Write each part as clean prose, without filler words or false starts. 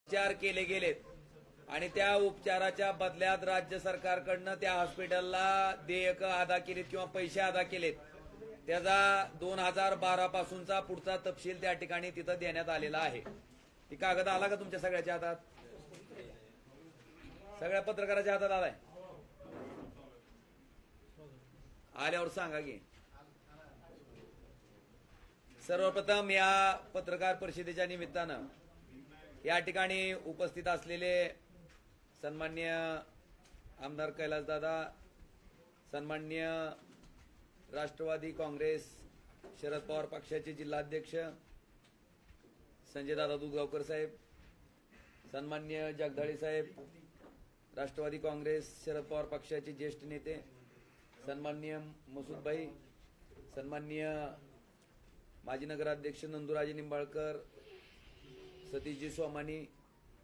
उपचार केले गेलेत आणि त्या उपचाराच्या बदल्यात राज्य सरकारकडनं त्या हॉस्पिटलला देयक अदा केलीत किंवा पैसे अदा केलेत, त्याचा 2012 पासूनचा पुढचा तपशील त्या ठिकाणी तिथं देण्यात आलेला आहे. ती कागद आला का तुमच्या सगळ्याच्या हातात? सगळ्या पत्रकाराच्या हातात आलाय? आल्यावर सांगा की. सर्वप्रथम या पत्रकार परिषदेच्या निमित्तानं या ठिकाणी उपस्थित असलेले सन्माननीय आमदार कैलासदादा, सन्माननीय राष्ट्रवादी काँग्रेस शरद पवार पक्षाचे जिल्हाध्यक्ष संजयदादा दुधगावकर साहेब, सन्माननीय जगदाळे साहेब, राष्ट्रवादी काँग्रेस शरद पवार पक्षाचे ज्येष्ठ नेते सन्माननीय मसूदभाई, सन्माननीय माजी नगराध्यक्ष नंदुराजे निंबाळकर, सतीशजी सोमानी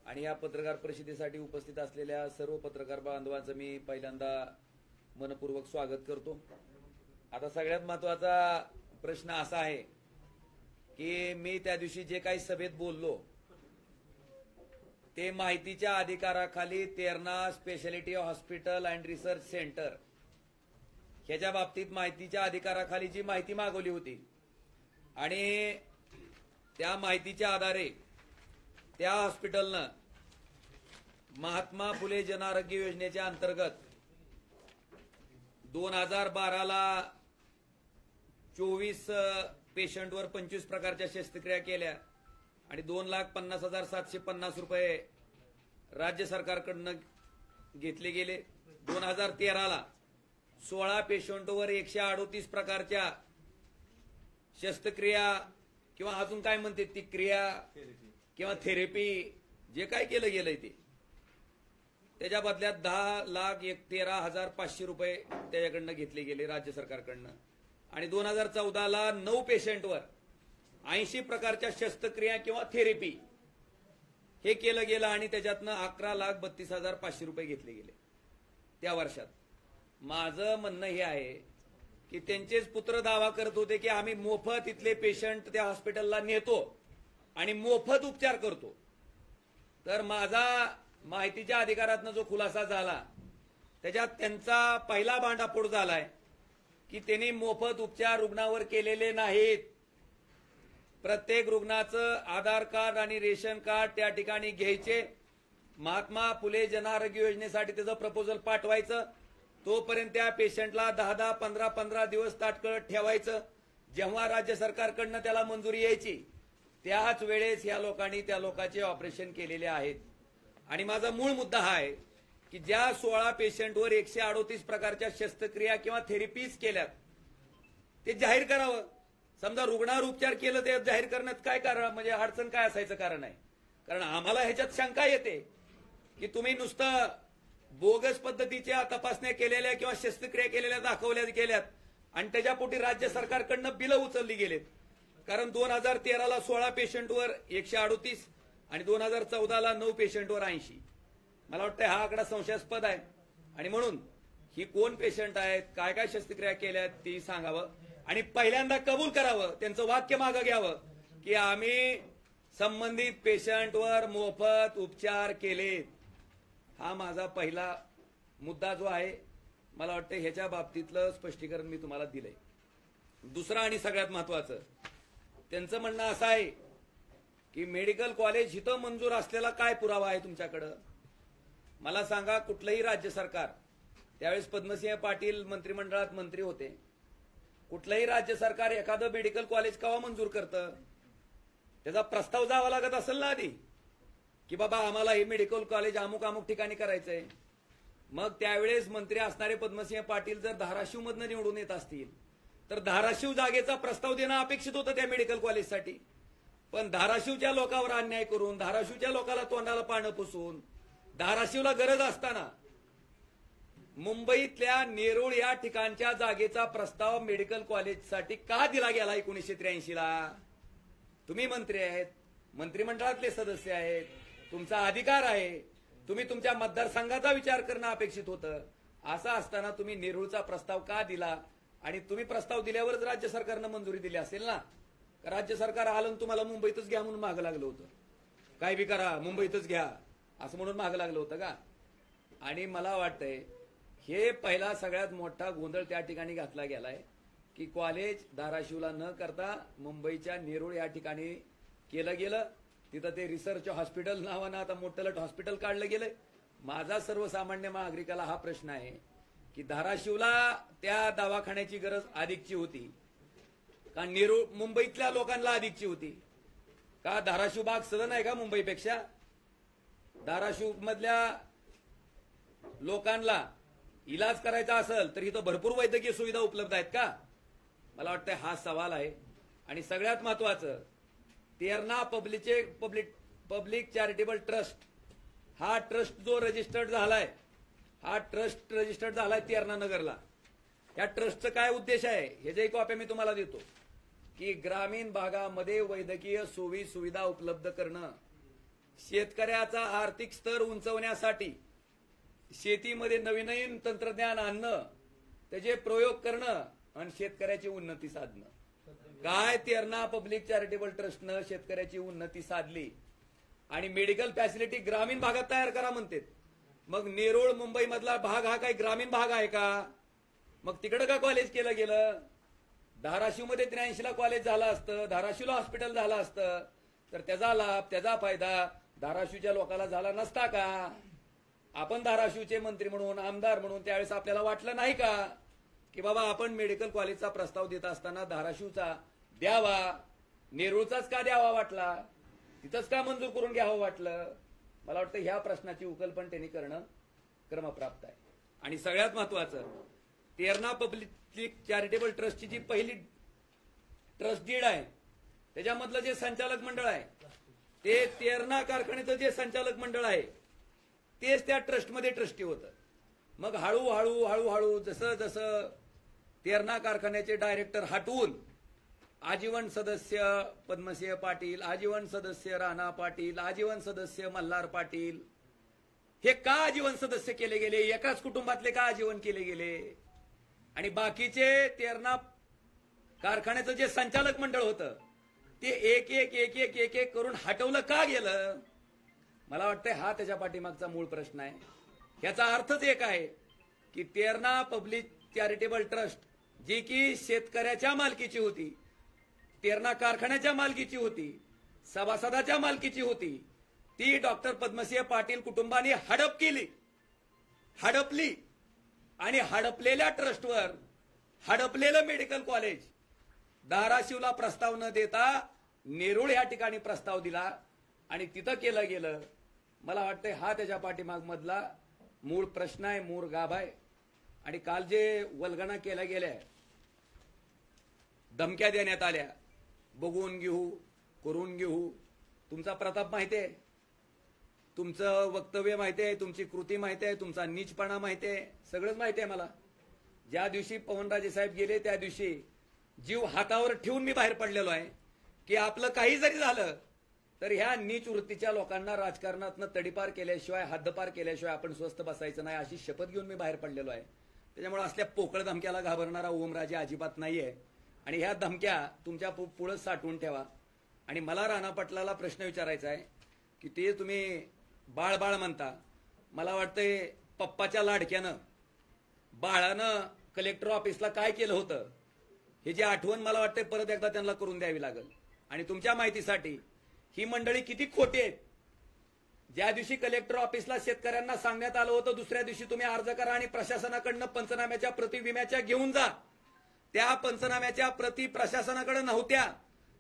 आणि या पत्रकार परिषदेसाठी उपस्थित असलेल्या सर्व पत्रकार बांधवांचं मी पहिल्यांदा मनपूर्वक स्वागत करतो. आता सगळ्यात महत्वाचा प्रश्न असा आहे की मी त्या दिवशी जे काही सभेत बोललो ते माहितीच्या अधिकाराखाली Terna speciality hospital and research centre ह्याच्या बाबतीत माहितीच्या अधिकाराखाली जी माहिती मागवली होती आणि त्या माहितीच्या आधारे त्या हॉस्पिटलनं महात्मा फुले जनआरोग्य योजनेच्या अंतर्गत 2012ला 24 पेशंटवर 25 प्रकारच्या शस्त्रक्रिया केल्या आणि 2,50,750 रुपये राज्य सरकारकडनं घेतले गेले. 2013ला 16 पेशंटवर 138 प्रकारच्या शस्त्रक्रिया किंवा अजून काय म्हणते ती क्रिया किंवा थेरपी जे काय केलं गेलंय ते त्याच्या बदल्यात 10,13,500 रुपये त्याच्याकडनं घेतले गेले राज्य सरकारकडनं. आणि 2014ला 9 पेशंटवर 80 प्रकारच्या शस्त्रक्रिया किंवा थेरपी हे केलं गेलं आणि त्याच्यातनं 11,32,500 रुपये घेतले गेले त्या वर्षात. माझं म्हणणं हे आहे की त्यांचेच पुत्र दावा करत होते की आम्ही मोफत इथले पेशंट त्या हॉस्पिटलला नेतो आणि मोफत उपचार करतो. तर माझा माहितीच्या अधिकारातनं जो खुलासा झाला त्याच्यात त्यांचा पहिला भांडाफोड झालाय की त्यांनी मोफत उपचार रुग्णावर केलेले नाहीत. प्रत्येक रुग्णाचं आधार कार्ड आणि रेशन कार्ड त्या ठिकाणी घ्यायचे, महात्मा फुले जनआरोग्य योजनेसाठी त्याचं प्रपोजल पाठवायचं, तोपर्यंत त्या पेशंटला 10-10, 15-15 दिवस ताटकळत ठेवायचं. जेव्हा राज्य सरकारकडनं त्याला मंजुरी यायची त्याच वेळेस या लोकांनी त्या लोकांचे ऑपरेशन केलेले आहेत. आणि माझा मूळ मुद्दा हा आहे की ज्या 16 पेशंटवर 138 प्रकारच्या शस्त्रक्रिया किंवा थेरपीज केल्यात ते जाहीर करावं. समजा रुग्णावर उपचार केलं ते जाहीर करण्यात काय कारण, म्हणजे अडचण काय असायचं कारण आहे? कारण आम्हाला ह्याच्यात शंका येते की तुम्ही नुसतं बोगस पद्धतीच्या तपासण्या केलेल्या किंवा शस्त्रक्रिया केलेल्या दाखवल्या गेल्यात आणि त्याच्यापोटी राज्य सरकारकडनं बिलं उचलली गेलेत. कारण 2013ला 16 पेशंटवर 138 आणि 2014ला 9 पेशंटवर 80. मला वाटतं हा आकडा संशयास्पद आहे आणि म्हणून ही कोण पेशंट आहेत, काय काय शस्त्रक्रिया केल्यात ती सांगावं आणि पहिल्यांदा कबूल करावं, त्यांचं वाक्य मागं घ्यावं की आम्ही संबंधित पेशंटवर मोफत उपचार केलेत. हा माझा पहिला मुद्दा जो आहे, मला वाटतं ह्याच्या बाबतीतलं स्पष्टीकरण मी तुम्हाला दिलंय. दुसरं आणि सगळ्यात महत्वाचं त्यांचं म्हणणं असं आहे की मेडिकल कॉलेज इथं मंजूर असलेला काय पुरावा आहे तुमच्याकडं? मला सांगा, कुठलंही राज्य सरकार, त्यावेळेस पद्मसिंह पाटील मंत्रिमंडळात मंत्री होते, कुठलंही राज्य सरकार एखादं मेडिकल कॉलेज केव्हा मंजूर करतं? त्याचा प्रस्ताव जावा लागत असेल ना आधी की बाबा आम्हाला हे मेडिकल कॉलेज अमुक अमुक ठिकाणी करायचंय. मग त्यावेळेस मंत्री असणारे पद्मसिंह पाटील जर धाराशिवमधनं निवडून येत असतील तर धाराशिव जागेचा प्रस्ताव देणं अपेक्षित होतं त्या मेडिकल कॉलेजसाठी. पण धाराशिवच्या लोकांवर अन्याय करून, धाराशिवच्या लोकांना तोंडाला पानं पुसून, धाराशिवला गरज असताना मुंबईतल्या नेरूळ या ठिकाणच्या जागेचा प्रस्ताव मेडिकल कॉलेजसाठी का दिला गेला 1983ला? तुम्ही मंत्री आहेत, मंत्रिमंडळातले सदस्य आहेत, तुमचा अधिकार आहे, तुम्ही तुमच्या मतदारसंघाचा विचार करणं अपेक्षित होतं. असं असताना तुम्ही नेरूळचा प्रस्ताव का दिला? आणि तुम्ही प्रस्ताव दिल्यावरच राज्य सरकारनं मंजुरी दिली असेल ना? राज्य सरकार आलं तुम्हाला मुंबईतच घ्या म्हणून मागं लागलं होतं. काय बी करा मुंबईतच घ्या असं म्हणून मागं लागलं होतं का? आणि मला वाटतंय हे पहिला सगळ्यात मोठा गोंधळ त्या ठिकाणी घातला गेलाय की कॉलेज धाराशिवला न करता मुंबईच्या नेरूळ या ठिकाणी केलं गेलं. तिथं ते रिसर्च हॉस्पिटल नावानं आता मोठं हॉस्पिटल काढलं गेलंय. माझा सर्वसामान्य नागरिकाला हा प्रश्न आहे की धाराशिवला त्या दवाखान्याची गरज अधिकची होती का नेरूळ मुंबईतल्या लोकांना अधिकची होती का? धाराशिव भाग सदन आहे का मुंबईपेक्षा? धाराशिव मधल्या लोकांना इलाज करायचा असेल तर इथं भरपूर वैद्यकीय सुविधा उपलब्ध आहेत का? मला वाटतं हा सवाल आहे. आणि सगळ्यात महत्वाचं तेरणा पब्लिक चॅरिटेबल ट्रस्ट हा ट्रस्ट जो रजिस्टर्ड झालाय तेरणा नगरला. या ट्रस्टचं काय उद्देश आहे ह्याची कॉपी मी तुम्हाला देतो की ग्रामीण भागामध्ये वैद्यकीय सोयी सुविधा उपलब्ध करणं, शेतकऱ्याचा आर्थिक स्तर उंचवण्यासाठी शेतीमध्ये नवीन नवीन तंत्रज्ञान आणणं, त्याचे प्रयोग करणं आणि शेतकऱ्याची उन्नती साधणं. काय तेरणा पब्लिक चॅरिटेबल ट्रस्टनं शेतकऱ्याची उन्नती साधली आणि मेडिकल फॅसिलिटी ग्रामीण भागात तयार करा म्हणते. मग नेरूळ मुंबई मधला भाग हा काही ग्रामीण भाग आहे का? मग तिकडं का कॉलेज केलं गेलं? धाराशिवमध्ये 83ला कॉलेज झालं असतं, धाराशिवला हॉस्पिटल झालं असतं तर त्याचा लाभ त्याचा फायदा धाराशिवच्या लोकांना झाला नसता का? आपण धाराशिवचे मंत्री म्हणून आमदार म्हणून त्यावेळेस आपल्याला वाटलं नाही का की बाबा आपण मेडिकल कॉलेजचा प्रस्ताव देत असताना धाराशिवचा द्यावा, नेरूळचाच का द्यावा वाटला, तिथंच का मंजूर करून घ्यावं वाटलं? मला वाटतं ह्या प्रश्नाची उकल पण त्यांनी करणं क्रमप्राप्त आहे. आणि सगळ्यात महत्वाचं तेरणा पब्लिक चॅरिटेबल ट्रस्टची जी पहिली ट्रस्ट डीड आहे त्याच्यामधलं जे संचालक मंडळ आहे ते तेरणा कारखान्याचं जे संचालक मंडळ आहे तेच त्या ट्रस्टमध्ये ट्रस्टी होतं. मग हळूहळू जसं जसं तेरणा कारखान्याचे डायरेक्टर हटवून आजीवन सदस्य पद्मसिंह पाटील, आजीवन सदस्य राणा पाटील, आजीवन सदस्य मल्हार पाटील हे का आजीवन सदस्य केले गेले? एकाच कुटुंबातले का आजीवन केले गेले? आणि बाकीचे तेरणा कारखान्याचं जे संचालक मंडळ होतं ते एक एक एक एक एक एक करून हटवलं का गेलं? मला वाटतंय हा त्याच्या पाठीमागचा मूळ प्रश्न आहे. याचा अर्थच एक आहे की तेरणा पब्लिक चॅरिटेबल ट्रस्ट जी की शेतकऱ्याच्या मालकीची होती, तेरणा कारखान्याच्या मालकीची होती, सभासदाच्या मालकीची होती, ती डॉक्टर पद्मसिंह पाटील कुटुंबाने हडपली आणि हडपलेल्या ट्रस्टवर हडपलेलं मेडिकल कॉलेज धाराशिवला प्रस्ताव न देता नेरूळ या ठिकाणी प्रस्ताव दिला आणि तिथं केलं गेलं. मला वाटतंय हा त्याच्या पाठीमाग मधला मूळ प्रश्न आहे, मूळ गाभ आहे. आणि काल जे वल्गना केल्या गेल्या, धमक्या देण्यात आल्या, बघून घेऊ करून घेऊ, तुमचा प्रताप माहिती आहे, तुमचं वक्तव्य माहिती आहे, तुमची कृती माहिती आहे, तुमचा नीचपणा माहिती आहे, सगळंच माहिती आहे मला. ज्या दिवशी पवनराजे साहेब गेले त्या दिवशी जीव हातावर ठेवून मी बाहेर पडलेलो आहे की आपलं काही जरी झालं तर ह्या नीच वृत्तीच्या लोकांना राजकारणातनं तडीपार केल्याशिवाय हद्दपार केल्याशिवाय आपण स्वस्थ बसायचं नाही अशी शपथ घेऊन मी बाहेर पडलेलो आहे. त्याच्यामुळे असल्या पोकळ धमक्याला घाबरणारा ओमराजे अजिबात नाहीये आणि ह्या धमक्या तुमच्या पुढे साठवून ठेवा. आणि मला राणा पाटलाला प्रश्न विचारायचा आहे की ते तुम्ही बाळ बाळ म्हणता, मला वाटतंय पप्पाच्या लाडक्यानं बाळानं कलेक्टर ऑफिसला काय केलं होतं हे जे आठवण मला वाटतंय परत एकदा त्यांना करून द्यावी लागेल. आणि तुमच्या माहितीसाठी ही मंडळी किती खोटी आहेत. ज्या दिवशी कलेक्टर ऑफिसला शेतकऱ्यांना सांगण्यात आलं होतं दुसऱ्या दिवशी तुम्ही अर्ज करा आणि प्रशासनाकडनं पंचनाम्याच्या प्रति विम्याच्या घेऊन जा, त्या पंचनाम्याच्या प्रति प्रशासनाकडे नव्हत्या,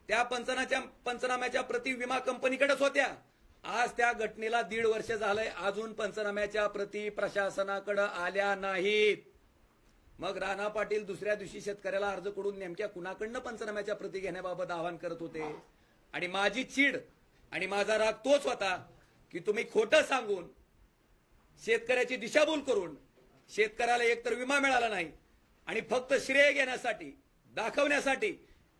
त्या पंचनाम्याच्या प्रति विमा कंपनीकडेच होत्या. आज त्या घटनेला 1.5 वर्ष झालंय, अजून पंचनाम्याच्या प्रति प्रशासनाकडे आल्या नाहीत. मग राणा पाटील दुसऱ्या दिवशी शेतकऱ्याला अर्ज करून नेमक्या कुणाकडनं पंचनाम्याच्या प्रति घेण्याबाबत आवाहन करत होते. आणि माझी चीड आणि माझा राग तोच होता की तुम्ही खोटं सांगून शेतकऱ्याची दिशाभूल करून शेतकऱ्याला एकतर विमा मिळाला नाही आणि फक्त श्रेय घेण्यासाठी दाखवण्यासाठी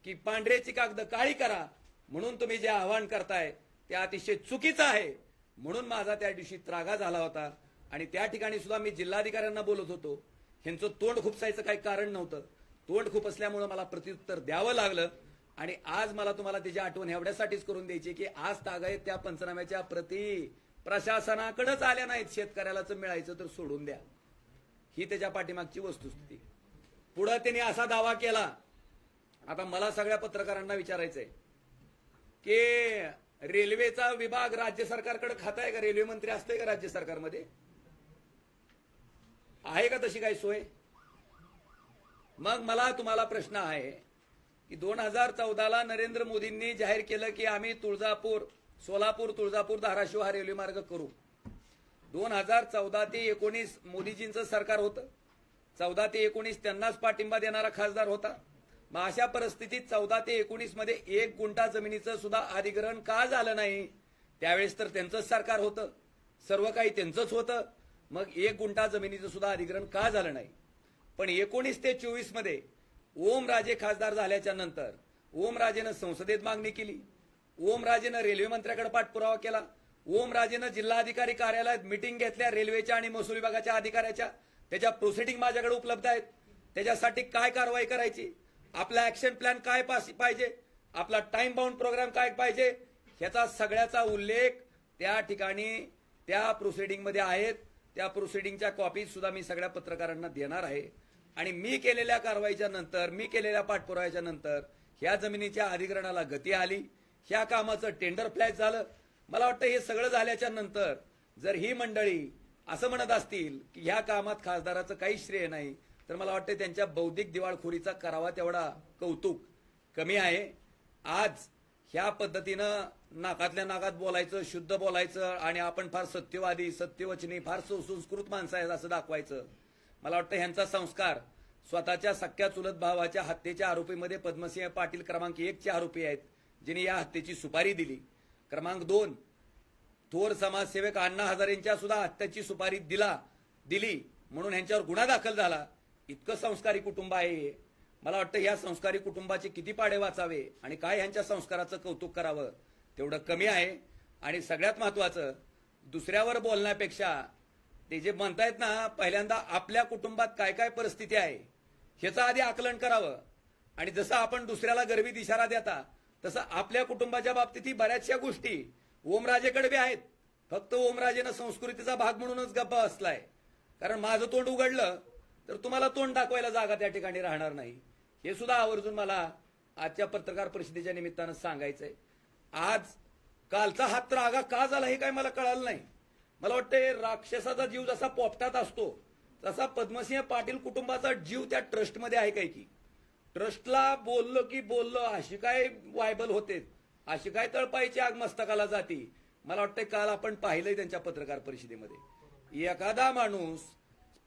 की पांढऱ्याची कागद काळी करा म्हणून तुम्ही जे आवाहन करताय ते अतिशय चुकीचं आहे. म्हणून माझा त्या दिवशी त्रागा झाला होता आणि त्या ठिकाणी सुद्धा मी जिल्हाधिकाऱ्यांना बोलत होतो. ह्यांचं तोंड खुपसायचं काही कारण नव्हतं, तोंड खुपसल्यामुळे मला प्रत्युत्तर द्यावं लागलं. आणि आज मला तुम्हाला त्याची आठवण एवढ्यासाठीच करून द्यायची की आज तागायत त्या पंचनाम्याच्या प्रती प्रशासनाकडेच आल्या नाहीत. शेतकऱ्यालाच मिळायचं तर सोडून द्या, ही त्याच्या पाठीमागची वस्तुस्थिती. पुढे त्यांनी असा दावा केला. आता मला सगळ्या पत्रकारांना विचारायचंय की रेल्वेचा विभाग राज्य सरकारकडे खाताय का? रेल्वे मंत्री असतंय का राज्य सरकारमध्ये? आहे का तशी काही सोय? मग मला तुम्हाला प्रश्न आहे की 2014ला नरेंद्र मोदींनी जाहीर केलं की आम्ही सोलापूर तुळजापूर धाराशिव हा रेल्वे मार्ग करू. 2014 ते 19 मोदीजींचं सरकार होतं. 14 ते 19 त्यांनाच पाठिंबा देणारा खासदार होता. मग अशा परिस्थितीत 14 ते 19 मध्ये 1 गुंठा जमिनीचं सुद्धा अधिग्रहण का झालं नाही? त्यावेळेस तर त्यांचंच सरकार होतं, सर्व काही त्यांचंच होतं. मग 1 गुंठा जमिनीचं सुद्धा अधिग्रहण का झालं नाही? पण 19 ते 24 मध्ये ओमराजे खासदार झाल्याच्या नंतर ओमराजेनं संसदेत मागणी केली. ओमराजेनं रेल्वे मंत्र्याकडे पाठपुरावा केला. ओमराजेनं जिल्हाधिकारी कार्यालयात मिटिंग घेतल्या रेल्वेच्या आणि महसूल विभागाच्या अधिकाऱ्याच्या. त्याच्या प्रोसिडिंग माझ्याकडे उपलब्ध आहेत. त्याच्यासाठी काय कारवाई करायची, आपला ऍक्शन प्लॅन काय पाहिजे, आपला टाइम बाउंड प्रोग्राम काय पाहिजे, ह्याचा सगळ्याचा उल्लेख त्या ठिकाणी त्या प्रोसिडिंगमध्ये आहेत. त्या प्रोसिडिंगच्या कॉपी सुद्धा मी सगळ्या पत्रकारांना देणार आहे. आणि मी केलेल्या कारवाईच्या नंतर, मी केलेल्या पाठपुराव्याच्या नंतर ह्या जमिनीच्या अधिग्रहणाला गती आली. ह्या कामाचं टेंडर फ्लॅश झालं. मला वाटतं हे सगळं झाल्याच्या नंतर जर ही मंडळी असं म्हणत असतील की ह्या कामात खासदाराचं काही श्रेय नाही, तर मला वाटतं त्यांच्या बौद्धिक दिवाळखोरीचा करावा तेवढा कौतुक कमी आहे. आज ह्या पद्धतीनं नाकातल्या नाकात बोलायचं, शुद्ध बोलायचं आणि आपण फार सत्यवादी, सत्यवचनी, फार सुसंस्कृत माणसं आहेत असं दाखवायचं. मला वाटतं ह्यांचा संस्कार स्वतःच्या सख्या चुलत भावाच्या हत्येच्या आरोपीमध्ये पद्मसिंह पाटील क्रमांक 1 चे आरोपी आहेत, जिने या हत्येची सुपारी दिली. क्रमांक 2 थोर समाजसेवक अण्णा हजारेंच्या सुद्धा हत्येची सुपारी दिली म्हणून ह्यांच्यावर गुन्हा दाखल झाला. इतकं संस्कारी कुटुंब आहे. मला वाटतं या संस्कारी कुटुंबाचे किती पाडे वाचावे आणि काय ह्यांच्या संस्काराचं कौतुक करावं तेवढं कमी आहे. आणि सगळ्यात महत्वाचं, दुसऱ्यावर बोलण्यापेक्षा ते जे म्हणतायत ना, पहिल्यांदा आपल्या कुटुंबात काय काय परिस्थिती आहे ह्याचं आधी आकलन करावं. आणि जसं आपण दुसऱ्याला गर्वित इशारा देता तसं आपल्या कुटुंबाच्या बाबतीतही बऱ्याचशा गोष्टी ओमराजेकडे बी आहेत. फक्त ओमराजेनं संस्कृतीचा भाग म्हणूनच गप्पा असलाय. कारण माझं तोंड उघडलं तर तुम्हाला तोंड दाखवायला जागा त्या ठिकाणी राहणार नाही. हे सुद्धा आवर्जून मला आजच्या पत्रकार परिषदेच्या निमित्तानं सांगायचंय. आज कालचा हात रागा का झाला हे काय मला कळालं नाही. मला वाटतं राक्षसाचा जीव जसा पोपटात असतो तसा पद्मसिंह पाटील कुटुंबाचा जीव त्या ट्रस्टमध्ये आहे काय की ट्रस्टला बोललो की बोललो अशी काय वायबल होते, अशी काय तळपायची आग मस्तकाला जाती. मला वाटतं काल आपण पाहिलंय त्यांच्या पत्रकार परिषदेमध्ये. एखादा माणूस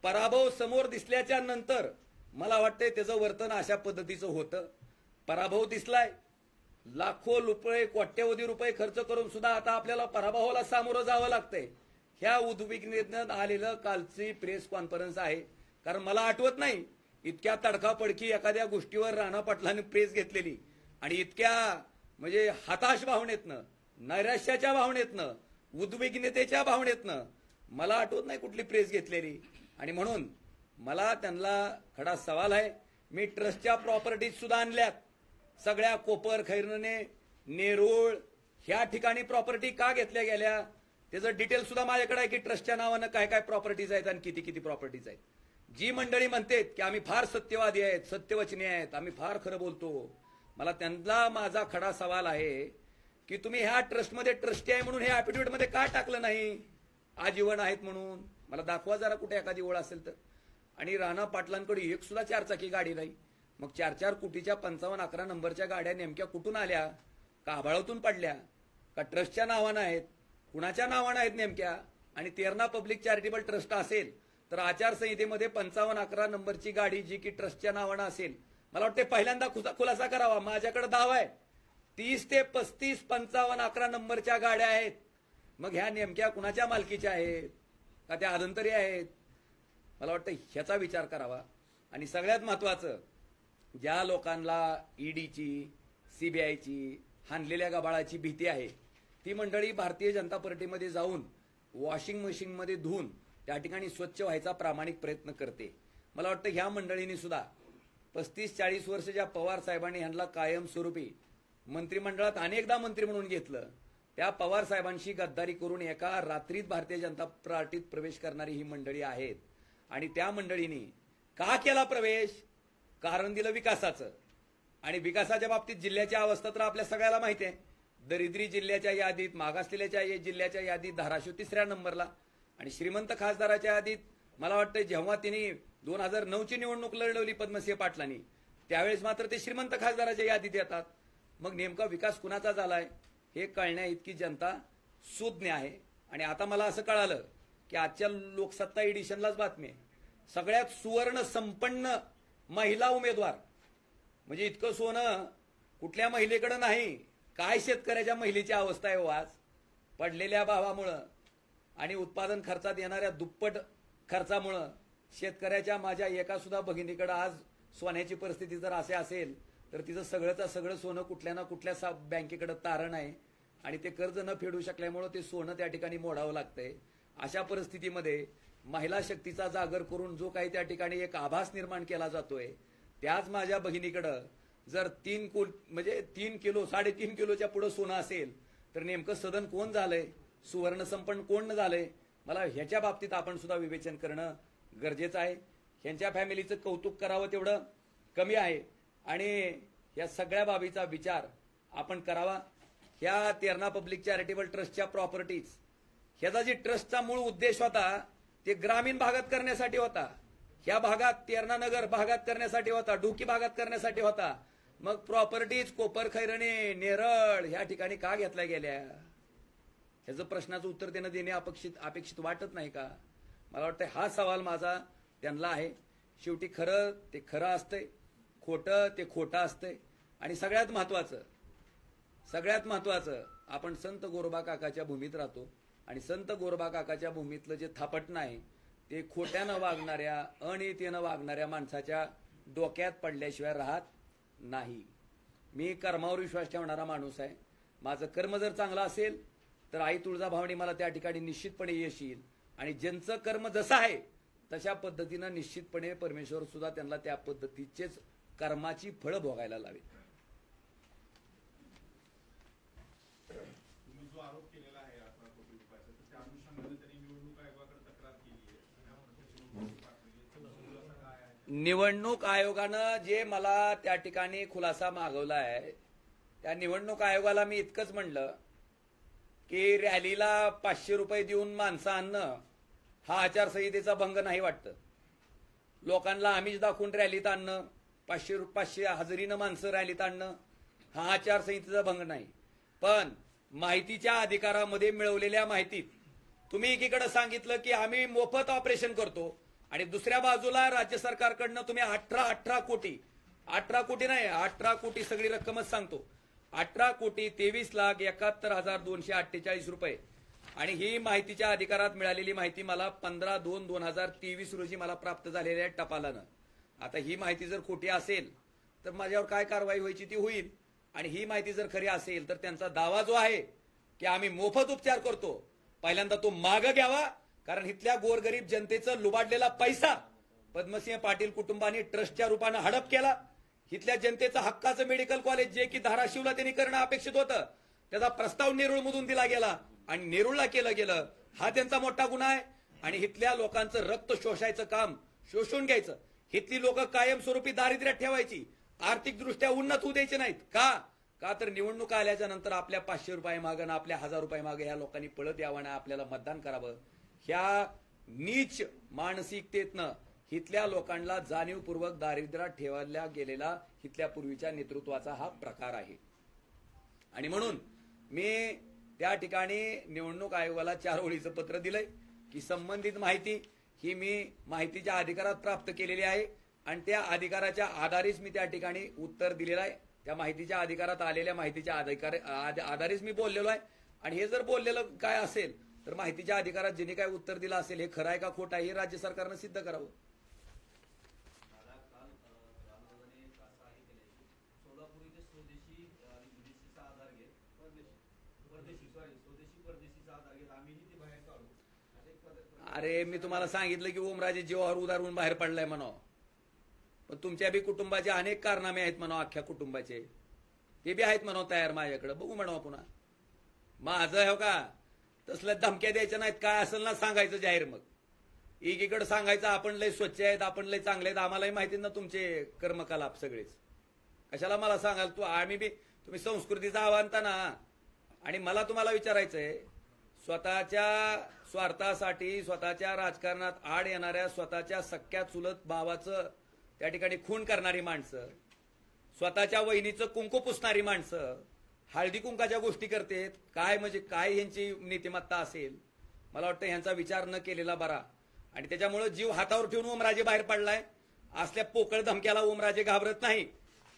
पराभव समोर दिसल्याच्या नंतर मला वाटतंय त्याचं वर्तन अशा पद्धतीचं होतं. पराभव दिसलाय, लाखो रुपये कोट्यवधी रुपये खर्च करून सुद्धा आता आपल्याला पराभवाला सामोरं जावं लागतंय. ह्या उद्विग्नतेनं आलेलं कालची प्रेस कॉन्फरन्स आहे. कारण मला आठवत नाही इतक्या तडकाफडकी एखाद्या गोष्टीवर राणा पाटलांनी प्रेस घेतलेली आणि इतक्या म्हणजे हताश भावनेतनं, नैराश्याच्या भावनेतनं, उद्विग्नतेच्या भावनेतनं मला आठवत नाही कुठली प्रेस घेतलेली. आणि म्हणून मला त्यांना खडा सवाल आहे. मी ट्रस्टच्या प्रॉपर्टीज सुद्धा आणल्यात सगळ्या. कोपर, खैरणे, नेरूळ ह्या ठिकाणी प्रॉपर्टी का घेतल्या गेल्या त्याचं डिटेल सुद्धा माझ्याकडे आहे की ट्रस्टच्या नावानं काय काय प्रॉपर्टीज आहेत आणि किती किती प्रॉपर्टीज आहेत. जी मंडळी म्हणतात की आम्ही फार सत्यवादी आहेत, सत्यवचनी आहेत, आम्ही फार खरं बोलतो, मला त्यांना माझा खडा सवाल आहे की तुम्ही ह्या ट्रस्टमध्ये ट्रस्टी आहे म्हणून हे ऍफिडेव्हिटमध्ये का टाकलं नाही आजीवन आहेत म्हणून? मला दाखवा जरा कुठे एखादी ओळ असेल तर. आणि राणा पाटलांकडे एक सुद्धा 4 चाकी गाडी नाही. मग 4-4 कोटीच्या 55-11 नंबरच्या गाड्या नेमक्या कुठून आल्या? का आभाळातून पडल्या? का ट्रस्टच्या नावानं आहेत? कुणाच्या नावानं आहेत नेमक्या? आणि तेरणा पब्लिक चॅरिटेबल ट्रस्ट असेल तर आचारसंहितेमध्ये 55-11 नंबरची गाडी जी की ट्रस्टच्या नावानं असेल, मला वाटते पहिल्यांदा खुलासा करावा. माझ्याकडे दावा आहे 30 ते 35 55-11 नंबरच्या गाड्या आहेत. मग ह्या नेमक्या कुणाच्या मालकीच्या आहेत का त्या आदंतरी आहेत? मला वाटतं ह्याचा विचार करावा. आणि सगळ्यात महत्वाचं, ज्या लोकांना ईडीची, सीबीआयची, हाणलेल्या गबाळाची भीती आहे ती मंडळी भारतीय जनता पार्टीमध्ये जाऊन वॉशिंग मशीनमध्ये धुवून त्या ठिकाणी स्वच्छ व्हायचा प्रामाणिक प्रयत्न करते. मला वाटतं ह्या मंडळींनी सुद्धा 35-40 वर्ष ज्या पवार साहेबांनी ह्यांना कायमस्वरूपी मंत्रिमंडळात अनेकदा मंत्री म्हणून घेतलं, त्या पवार साहेबांशी गद्दारी करून एका रात्रीत भारतीय जनता पार्टीत प्रवेश करणारी ही मंडळी आहेत. आणि त्या मंडळींनी का केला प्रवेश? कारण दिलं विकासाचं. आणि विकासाच्या बाबतीत जिल्ह्याची अवस्था तर आपल्या सगळ्याला माहिती आहे. दरिद्री जिल्ह्याच्या यादीत, मागासलेल्या जिल्ह्याच्या यादीत धाराशिव 3ऱ्या नंबरला, आणि श्रीमंत खासदाराच्या यादीत मला वाटतं जेव्हा त्यांनी 2009ची निवडणूक लढवली पद्मसिंह पाटलांनी, त्यावेळेस मात्र ते श्रीमंत खासदाराच्या यादीत येतात. मग नेमका विकास कुणाचा झालाय हे कळण्या इतकी जनता सुज्ञ आहे. आणि आता मला असं कळालं की आजच्या लोकसत्ता एडिशनलाच बातमी आहे, सगळ्यात सुवर्ण संपन्न महिला उमेदवार, म्हणजे इतकं सोनं कुठल्या महिलेकडे नाही. काय शेतकऱ्याच्या महिलेची अवस्था आहे हो आज, पडलेल्या भावामुळं आणि उत्पादन खर्चात येणाऱ्या दुप्पट खर्चामुळं शेतकऱ्याच्या माझ्या एका सुद्धा भगिनीकडे आज सोन्याची परिस्थिती जर असे असेल तर तिचं सगळंचं सगळं सोनं कुठल्या ना कुठल्या बँकेकडे तारण आहे आणि ते कर्ज न फेडू शकल्यामुळं ते सोनं त्या ठिकाणी मोडावं लागतंय. अशा परिस्थितीमध्ये महिला शक्तीचा जागर करून जो काही त्या ठिकाणी एक आभास निर्माण केला जातोय, त्याच माझ्या भगिनीकडं जर 3 किलो 3.5 किलोच्या पुढे सोनं असेल तर नेमकं सदन कोण झालंय, सुवर्ण संपन्न कोण झालंय? मला ह्याच्या बाबतीत आपण सुद्धा विवेचन करणं गरजेचं आहे. ह्यांच्या फॅमिलीचं कौतुक करावं तेवढं कमी आहे आणि या सगळ्या बाबीचा विचार आपण करावा. ह्या तेरणा पब्लिक चॅरिटेबल ट्रस्टच्या प्रॉपर्टीज, ह्याचा जी ट्रस्टचा मूळ उद्देश होता ते ग्रामीण भागात करण्यासाठी होता, ह्या भागात तेरणा नगर भागात करण्यासाठी होता, डोकी भागात करण्यासाठी होता. मग प्रॉपर्टीज कोपर, खैरणे, नेरळ ह्या ठिकाणी का घेतल्या गेल्या? ह्याचं प्रश्नाचं उत्तर देणे अपेक्षित वाटत नाही का? मला वाटतं हा सवाल माझा त्यांना आहे. शेवटी खरं ते खरं असतंय, खोटं ते खोटं असतंय. आणि सगळ्यात महत्वाचं आपण संत गोरोबा काकाच्या भूमीत राहतो आणि संत गोरोबा काकाच्या भूमीतलं जे थापटणं आहे ते खोट्यानं वागणाऱ्या, अनितीनं वागणाऱ्या माणसाच्या डोक्यात पडल्याशिवाय राहत नाही. मी कर्मावर विश्वास ठेवणारा माणूस आहे. माझं कर्म जर चांगलं असेल तर आई तुळजाभवानी मला त्या ठिकाणी निश्चितपणे यश येईल आणि ज्यांचं कर्म जसं आहे तशा पद्धतीनं निश्चितपणे परमेश्वर सुद्धा त्यांना त्या पद्धतीचेच कर्माची फळं भोगायला लावेल. तुम्ही जो आरोप केलेला आहे 18 कोटी रुपयाचा, त्या अनुषंगाने त्यांनी निवडणूक आयोगाकडे तक्रार केली आहे. निवडणूक आयोगानं जे मला त्या ठिकाणी खुलासा मागवला आहे, त्या निवडणूक आयोगाला मी इतकंच म्हणलं की रॅलीला 500 रुपये देऊन माणसं आणणं हा आचारसंहितेचा भंग नाही वाटतं. लोकांना आमिष दाखवून रॅलीत आणणं, 500 हजेरीनं माणसं रॅलीत आणणं हा आचारसंहितेचा भंग नाही. पण माहितीच्या अधिकारामध्ये मिळवलेल्या माहितीत तुम्ही एकीकडे सांगितलं की आम्ही मोफत ऑपरेशन करतो आणि दुसऱ्या बाजूला राज्य सरकारकडनं तुम्ही 18 कोटी नाही, 18 कोटी सगळी रक्कमच सांगतो, 18,23,71,248 रुपये. आणि ही माहितीच्या अधिकारात मिळालेली माहिती मला 15/2/2023 रोजी मला प्राप्त झालेल्या आहे टपालानं. आता ही माहिती जर खोटी असेल तर माझ्यावर काय कारवाई व्हायची ती होईल. आणि ही माहिती जर खरी असेल तर त्यांचा दावा जो आहे की आम्ही मोफत उपचार करतो, पहिल्यांदा तो मागं घ्यावा. कारण इथल्या गोरगरीब जनतेचं लुबाडलेला पैसा पद्मसिंह पाटील कुटुंबाने ट्रस्टच्या रूपानं हडप केला. इथल्या जनतेचं हक्काचं मेडिकल कॉलेज जे की धाराशिवला त्यांनी करणं अपेक्षित होतं, त्याचा प्रस्ताव नेरूळमधून दिला गेला आणि नेरूळला केलं गेलं. हा त्यांचा मोठा गुन्हा आहे. आणि इथल्या लोकांचं रक्त शोषायचं काम, शोषून घ्यायचं, इथली लोक कायमस्वरूपी दारिद्र्यात ठेवायची, आर्थिकदृष्ट्या उन्नत होऊ द्यायचे नाहीत. का तर निवडणूक आल्याच्या नंतर आपल्या 500 रुपये मागं, आपल्या 1000 रुपये मागं ह्या लोकांनी पळत यावं ना आपल्याला मतदान करावं. ह्या नीच मानसिकतेतनं इथल्या लोकांना जाणीवपूर्वक दारिद्र्यात ठेवल्या गेलेला इथल्या पूर्वीच्या नेतृत्वाचा हा प्रकार आहे. आणि म्हणून मी त्या ठिकाणी निवडणूक आयोगाला 4 ओळीचं पत्र दिलंय की संबंधित माहिती ही मी माहितीच्या अधिकारात प्राप्त केलेली आहे आणि त्या अधिकाराच्या आधारेच मी त्या ठिकाणी उत्तर दिलेलं आहे. त्या माहितीच्या अधिकारात आलेल्या माहितीच्या आधारेच मी बोललेलो आहे. आणि हे जर बोललेलं काय असेल तर माहितीच्या अधिकारात ज्यांनी काय उत्तर दिलं असेल हे खरं आहे का खोटं आहे हे राज्य सरकारनं सिद्ध करावं. अरे मी तुम्हाला सांगितलं की ओमराजे जीवावर उदारून बाहेर पडलाय म्हणावं. पण तुमच्या बी कुटुंबाचे अनेक कारनामे आहेत म्हणा, अख्ख्या कुटुंबाचे ते बी आहेत म्हणा तयार माझ्याकडे, बघू म्हणा पुन्हा. माझं हो का तसल्या धमक्या द्यायच्या नाहीत, काय असेल ना सांगायचं जाहीर. मग एकीकडे सांगायचं आपण लय स्वच्छ आहेत, आपण लय चांगले आहेत, आम्हालाही माहिती ना तुमचे कर्मकलाप सगळेच. कशाला मला सांगाल आम्ही बी तुम्ही संस्कृतीचं आव्हानता ना. आणि मला तुम्हाला विचारायचंय, स्वतःच्या स्वार्थासाठी स्वतःच्या राजकारणात आड येणाऱ्या स्वतःच्या सख्या चुलत भावाचं त्या ठिकाणी खून करणारी माणसं, स्वतःच्या वहिनीचं कुंकू पुसणारी माणसं हळदी कुंकाच्या गोष्टी करतेत, काय म्हणजे काय ह्यांची नीतिमत्ता असेल. मला वाटतं ह्यांचा विचार न केलेला बरा. आणि त्याच्यामुळे जीव हातावर ठेवून ओमराजे बाहेर पडलाय. असल्या पोकळ धमक्याला ओमराजे घाबरत नाही.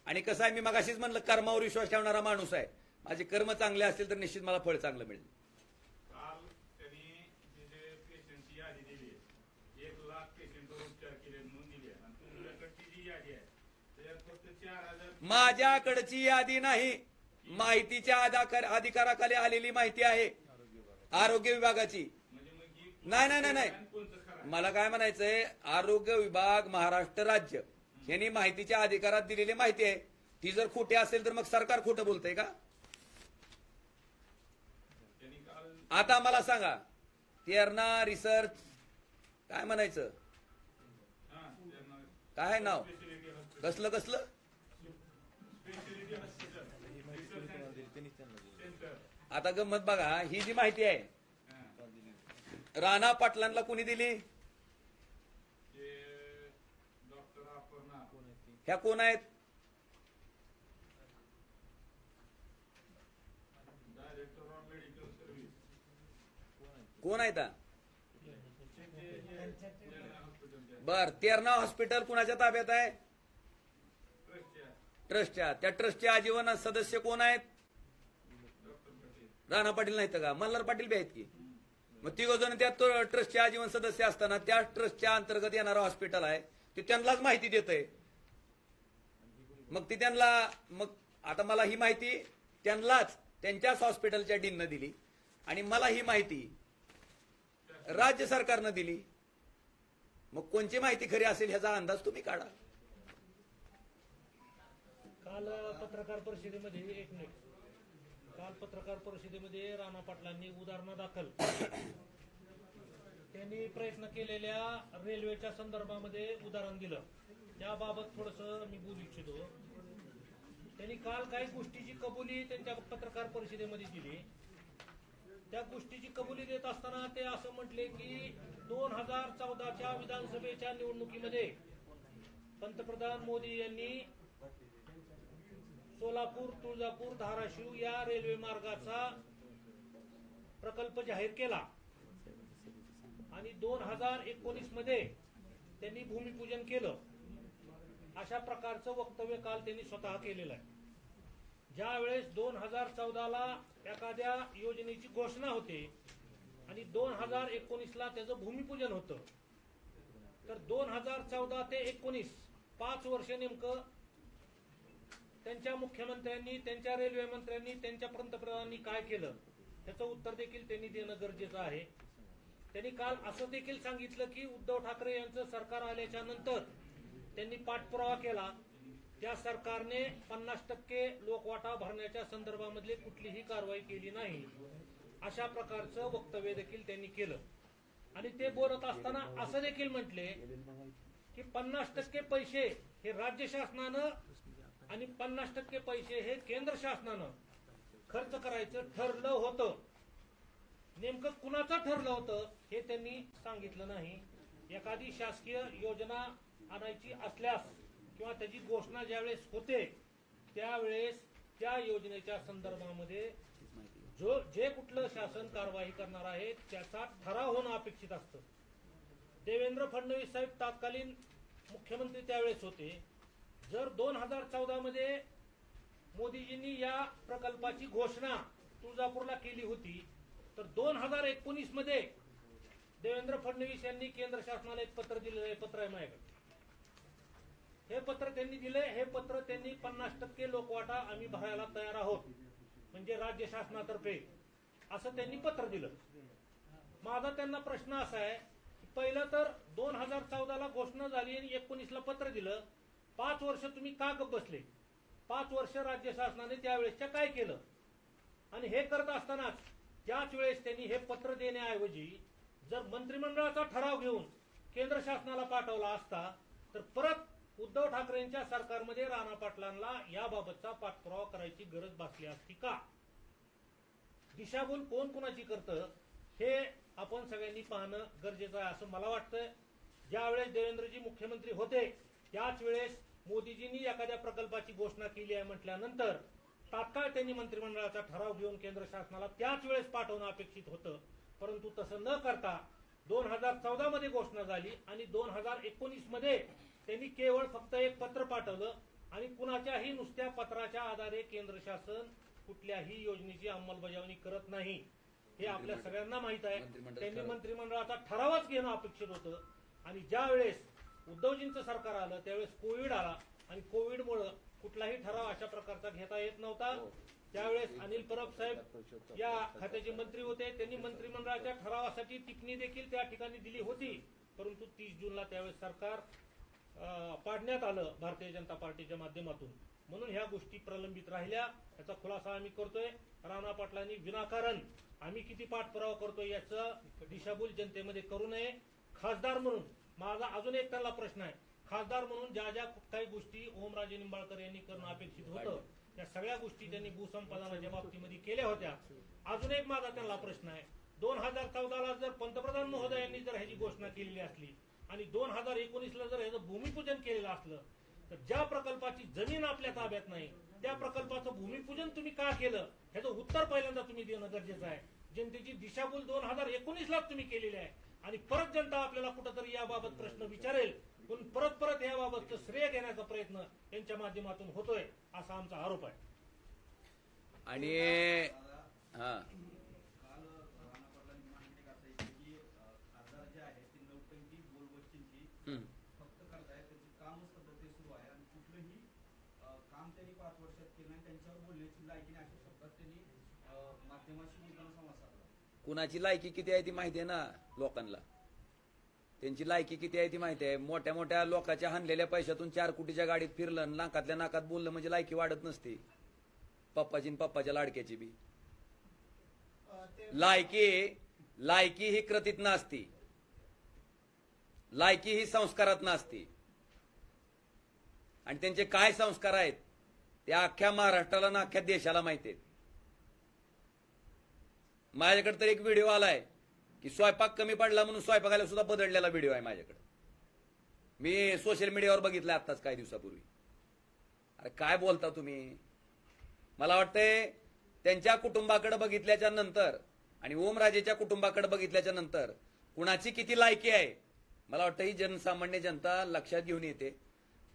आणि कसं आहे, मी मगाशीच म्हणलं कर्मावर विश्वास ठेवणारा माणूस आहे. माझे कर्म चांगले असतील तर निश्चित मला फळ चांगलं मिळेल. काल त्यांनी जे पेशंटची यादी दिली, 1,00,000 पेशंटवर उपचार केले म्हणून दिली आहे, आणि तुमच्याकडची जी यादी आहे त्याच्यात फक्त 4,000. माझ्याकडची यादी नाही, माहितीच्या अधिकाराखाली आलेली माहिती आहे आरोग्य विभागाची. म्हणजे मग ही नाही नाही नाही नाही, कोणतं खरं? मला काय म्हणायचंय, आरोग्य विभाग महाराष्ट्र राज्य यांनी माहितीच्या अधिकारात दिलेली माहिती आहे. ती जर खोटी असेल तर मग सरकार खोटं बोलतंय का? त्यांनी काल आता मला सांगा, तेरणा रिसर्च काय म्हणायचं, त्यांना काय नाव, स्पेशलिटी हॉस्पिटल, कसलं कसलं स्पेशलिटी हॉस्पिटल रिसर्च सेंटर. आता गंमत बघा, ही जी माहिती आहे राणा पाटलांना कोणी दिली? जे डॉक्टर अपर्णा ह्या कोण आहेत? डायरेक्टर ऑफ मेडिकल सर्व्हिस कोण आहेत? हॉस्पिटल बर, तेरणा हॉस्पिटल कुणाच्या ताब्यात आहे? ट्रस्टच्या ट्रस्टच्या. त्या ट्रस्टचे आजीवन सदस्य कोण आहेत? डॉक्टर पटेल. राणा पाटील नाहीत का? मल्हार पाटील बी आहेत की. मग तिघ जण त्या ट्रस्टचे आजीवन सदस्य असताना त्या ट्रस्टच्या अंतर्गत येणारं हॉस्पिटल आहे ते त्यांनाच माहिती देतंय. मग ती त्यांना, मग आता मला ही माहिती त्यांनाच त्यांच्याच हॉस्पिटलच्या डीननं दिली आणि मला ही माहिती राज्य सरकारनं दिली. मग कोणची माहिती खरी असेल ह्याचा अंदाज तुम्ही काढा. काल पत्रकार परिषदेमध्ये एक मिनिट, काल पत्रकार परिषदेमध्ये राणा पाटलांनी उदाहरणादाखल त्यांनी प्रयत्न केलेल्या रेल्वेच्या संदर्भामध्ये उदाहरण दिलं. त्याबाबत थोडंसं मी बोलू इच्छितो. त्यांनी काल काही गोष्टीची कबुली त्यांच्या पत्रकार परिषदेमध्ये दिली. त्या गोष्टीची कबुली देत असताना ते असं म्हटले की 2014च्या विधानसभेच्या निवडणुकीमध्ये पंतप्रधान मोदी यांनी सोलापूर, तुळजापूर, धाराशिव या रेल्वे मार्गाचा प्रकल्प जाहीर केला आणि 2019 मध्ये त्यांनी भूमिपूजन केलं. अशा प्रकारचं वक्तव्य काल त्यांनी स्वतः केलेलं आहे. ज्या वेळेस 2014ला एखाद्या योजनेची घोषणा होते आणि 2019ला त्याचं भूमिपूजन होतं, तर 2014 ते 19 5 वर्ष नेमकं त्यांच्या मुख्यमंत्र्यांनी, त्यांच्या रेल्वे मंत्र्यांनी, त्यांच्या पंतप्रधानांनी काय केलं त्याचं उत्तर देखील त्यांनी देणं गरजेचं आहे. त्यांनी काल असं देखील सांगितलं की उद्धव ठाकरे यांचं सरकार आल्याच्या नंतर त्यांनी पाठपुरावा केला, त्या सरकारने 50% लोकवाटा भरण्याच्या संदर्भामधली कुठलीही कारवाई केली नाही. अशा प्रकारचं वक्तव्य देखील त्यांनी केलं. आणि ते बोलत असताना असं देखील म्हटले की 50% पैसे हे राज्य शासनानं आणि 50% पैसे हे केंद्र शासनानं खर्च करायचं ठरलं होतं. नेमकं कुणाचं ठरलं होतं हे त्यांनी सांगितलं नाही. एखादी शासकीय योजना आणायची असल्यास किंवा त्याची घोषणा ज्यावेळेस होते त्यावेळेस त्या योजनेच्या संदर्भामध्ये जे कुठलं शासन कारवाई करणार आहे त्याचा ठराव होणं अपेक्षित असतं. देवेंद्र फडणवीस साहेब तत्कालीन मुख्यमंत्री त्यावेळेस होते. जर 2014 मध्ये मोदीजींनी या प्रकल्पाची घोषणा तुळजापूरला केली होती, तर 2019 मध्ये देवेंद्र फडणवीस यांनी केंद्र शासनाला एक पत्र दिलेलं आहे. पत्र आहे माझ्याकडे. हे पत्र त्यांनी दिले. हे पत्र त्यांनी 50% लोकवाटा आम्ही भरायला तयार आहोत म्हणजे राज्य शासनातर्फे असं त्यांनी पत्र दिलं. माझा त्यांना प्रश्न असा आहे की पहिलं तर 2014ला घोषणा झाली आणि 19ला पत्र दिलं, 5 वर्ष तुम्ही का गप्प बसले? 5 वर्ष राज्य शासनाने त्यावेळेसच्या काय केलं? आणि हे करत असतानाच त्याच वेळेस त्यांनी हे पत्र देण्याऐवजी जर मंत्रिमंडळाचा ठराव घेऊन केंद्र शासनाला पाठवला असता तर परत उद्धव ठाकरेंच्या सरकारमध्ये राणा पाटलांना याबाबतचा पाठपुरावा करायची गरज भासली असती का? दिशाभूल कोण कुणाची करतं हे आपण सगळ्यांनी पाहणं गरजेचं आहे असं मला वाटतं. ज्यावेळेस देवेंद्रजी मुख्यमंत्री होते त्याच वेळेस मोदीजींनी एखाद्या प्रकल्पाची घोषणा केली आहे म्हटल्यानंतर तात्काळ त्यांनी मंत्रिमंडळाचा ठराव घेऊन केंद्र शासनाला त्याच वेळेस पाठवणं अपेक्षित होतं. परंतु तसं न करता 2014 मध्ये घोषणा झाली आणि 2019 मध्ये त्यांनी केवळ फक्त एक पत्र पाठवलं आणि कुणाच्याही नुसत्या पत्राच्या आधारे केंद्र शासन कुठल्याही योजनेची अंमलबजावणी करत नाही हे आपल्या सगळ्यांना माहित आहे. त्यांनी मंत्रिमंडळाचा ठरावच घेणं अपेक्षित होतं आणि ज्या वेळेस उद्धवजींचं सरकार आलं त्यावेळेस कोविड आला आणि कोविडमुळे कुठलाही ठराव अशा प्रकारचा घेता येत नव्हता. त्यावेळेस अनिल परब साहेब या खात्याचे मंत्री होते. त्यांनी मंत्रिमंडळाच्या ठरावासाठी टिप्पणी देखील त्या ठिकाणी दिली होती. परंतु 30 जूनला त्यावेळेस सरकार पाडण्यात आलं भारतीय जनता पार्टीच्या माध्यमातून. म्हणून ह्या गोष्टी प्रलंबित राहिल्या. याचा खुलासा आम्ही करतोय. राणा पाटलांनी विनाकारण आम्ही किती पाठपुरावा करतोय याचं दिशाभूल जनतेमध्ये करू नये. खासदार म्हणून माझा अजून एक त्यांना प्रश्न आहे. खासदार म्हणून ज्या ज्या काही गोष्टी ओमराजे निंबाळकर यांनी करणं अपेक्षित होतं त्या सगळ्या गोष्टी त्यांनी भूसंपादनाच्या बाबतीमध्ये केल्या होत्या. अजून एक माझा त्यांना प्रश्न आहे. 2014ला जर पंतप्रधान महोदयांनी जर ह्याची घोषणा केलेली असली आणि 2019ला जर ह्याचं भूमिपूजन केलेलं असलं तर ज्या प्रकल्पाची जमीन आपल्या ताब्यात नाही त्या प्रकल्पाचं भूमिपूजन तुम्ही का केलं ह्याचं उत्तर पहिल्यांदा तुम्ही देणं गरजेचं आहे. जनतेची दिशाभूल 2019लाच तुम्ही केलेली आहे आणि परत जनता आपल्याला कुठंतरी याबाबत प्रश्न विचारेल पण परत याबाबतचं श्रेय घेण्याचा प्रयत्न यांच्या माध्यमातून होतोय असा आमचा आरोप आहे. आणि हा काल राणा पाटलांची माहिती करता की खासदार जे आहे ते नौटंकी बोलबच्चींची फक्त करतायत. त्यांची कामच पद्धती सुरू आहे आणि कुठलंही काम त्यांनी 5 वर्षात केलं नाही. त्यांच्यावर बोलण्याची लायकी नाही अशा शब्दात त्यांनी माध्यमाशी बोलताना संवाद साधला. कुणाची लायकी किती आहे ती माहिती आहे ना लोकांना. त्यांची लायकी किती आहे ती माहिती आहे. मोठ्या मोठ्या लोकांच्या हाणलेल्या पैशातून 4 कोटीच्या गाडीत फिरलं आणि नाकातल्या नाकात बोललं म्हणजे लायकी वाढत नसते. पप्पाची पप्पाच्या लाडक्याची बी लायकी ही कृतीत नसती. लायकी ही संस्कारात नसती. आणि त्यांचे काय संस्कार आहेत त्या अख्ख्या महाराष्ट्राला ना अख्ख्या देशाला माहिती आहेत. माझ्याकडे तर एक व्हिडिओ आलाय की स्वयंपाक कमी पडला म्हणून स्वयंपाकाला सुद्धा बदललेला व्हिडिओ आहे माझ्याकडे. मी सोशल मीडियावर बघितलं आत्ताच काही दिवसापूर्वी. अरे काय बोलता तुम्ही? मला वाटतंय त्यांच्या कुटुंबाकडे बघितल्याच्या नंतर आणि ओमराजेच्या कुटुंबाकडे बघितल्याच्या नंतर कुणाची किती लायकी आहे मला वाटतं ही जनसामान्य जनता लक्षात घेऊन येते.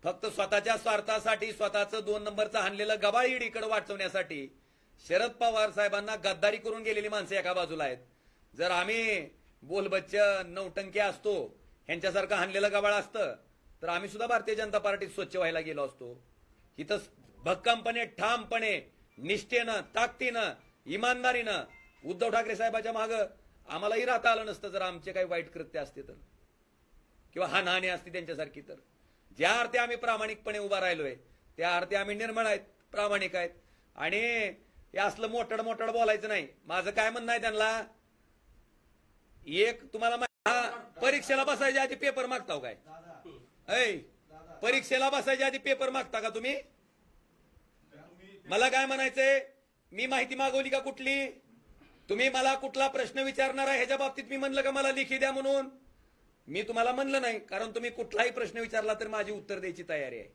फक्त स्वतःच्या स्वार्थासाठी स्वतःचं 2 नंबरचं हाणलेलं गबाळ ईडीकडे वाचवण्यासाठी शरद पवार साहेबांना गद्दारी करून गेलेली माणसं एका बाजूला आहेत. जर आम्ही बोलबच्च नौटंकी असतो ह्यांच्यासारखं हाणलेलं गबाळ असतं तर आम्ही सुद्धा भारतीय जनता पार्टीत स्वच्छ व्हायला गेलो असतो. इथं भक्कमपणे ठामपणे निष्ठेनं ताकदीनं इमानदारीनं उद्धव ठाकरे साहेबाच्या मागं आम्हालाही राहता आलं नसतं जर आमचे काही वाईट कृत्य असते तर किंवा हानहानी असती त्यांच्यासारखी. तर ज्या अर्थी आम्ही प्रामाणिकपणे उभा राहिलोय त्या अर्थी आम्ही निर्मळ आहेत प्रामाणिक आहेत. आणि हे असलं मोठड बोलायचं नाही. माझं काय म्हणणं आहे त्यांना एक तुम्हाला परीक्षेला बसायच्या आधी पेपर मागताव काय? परीक्षेला बसायच्या आधी पेपर मागता का तुम्ही? मला काय म्हणायचंय मी माहिती मागवली का कुठली? तुम्ही मला कुठला प्रश्न विचारणार आहे ह्याच्या बाबतीत मी म्हणलं का मला लिखी द्या म्हणून? मी तुम्हाला म्हणलं नाही कारण तुम्ही कुठलाही प्रश्न विचारला तर माझी उत्तर द्यायची तयारी आहे.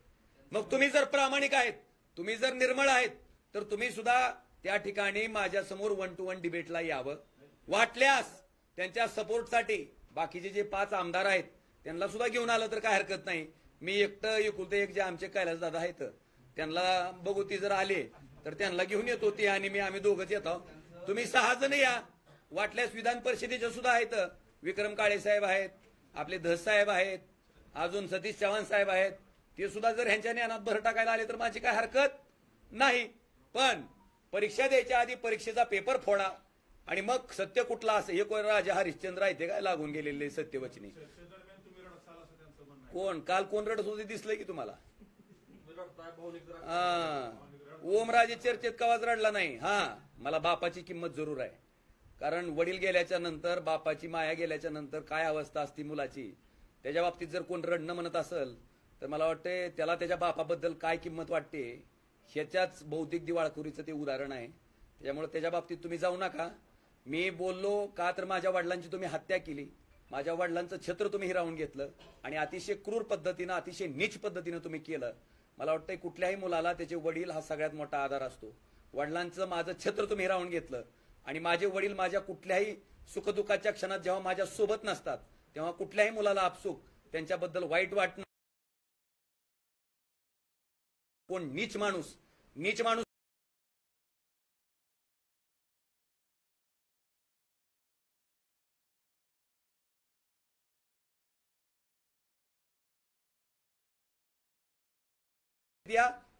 मग तुम्ही जर प्रामाणिक आहेत तुम्ही जर निर्मळ आहेत तर तुम्ही सुद्धा त्या ठिकाणी माझ्या समोर 1 to 1 डिबेटला यावं. वाटल्यास त्यांच्या सपोर्टसाठी बाकीचे जे 5 आमदार आहेत त्यांना सुद्धा घेऊन आलं तर काय हरकत नाही. मी एकटं एकुलते एक जे आमचे कैलास दादा आहेत त्यांना बघू ती जर आले तर त्यांना घेऊन येतो ती आणि आम्ही दोघंच येतो. तुम्ही 6 जण या. वाटल्यास विधान परिषदेचे सुद्धा आहेत. विक्रम काळे साहेब आहेत, आपले धस साहेब आहेत, अजून सतीश चव्हाण साहेब आहेत. ते सुद्धा जर ह्यांच्या ज्ञानात भर टाकायला आले तर माझी काय हरकत नाही. पण परीक्षा द्यायच्या आधी परीक्षेचा पेपर फोडा आणि मग सत्य कुठला असं हे कोण राजा हरिश्चंद्र आहे ते काय लागून गेलेले सत्यवचनी. कोण काल कोण रडत होते दिसलं की तुम्हाला? ओमराजे चर्चेत कवाच रडला नाही. मला बापाची किंमत जरूर आहे, कारण वडील गेल्याच्या नंतर, बापाची माया गेल्याच्या नंतर काय अवस्था असती मुलाची, त्याच्या बाबतीत जर कोण रडणं म्हणत असेल तर मला वाटते त्याला त्याच्या बापाबद्दल काय किंमत वाटते ह्याच्याच बौद्धिक दिवाळखोरीचं ते उदाहरण आहे. त्याच्यामुळे त्याच्या बाबतीत तुम्ही जाऊ नका. मी बोललो का तर माझ्या वडिलांची तुम्ही हत्या केली, माझ्या वडिलांचं छत्र तुम्ही हिरावून घेतलं आणि अतिशय क्रूर पद्धतीनं, अतिशय नीच पद्धतीनं तुम्ही केलं. मला वाटतंय कुठल्याही मुलाला त्याचे वडील हा सगळ्यात मोठा आधार असतो. वडिलांचं माझं छत्र तुम्ही हिरावून घेतलं आणि माझे वडील माझ्या कुठल्याही सुखदुःखाच्या क्षणात जेव्हा माझ्या सोबत नसतात तेव्हा कुठल्याही मुलाला आपसूक त्यांच्याबद्दल वाईट वाटणं. कोण नीच माणूस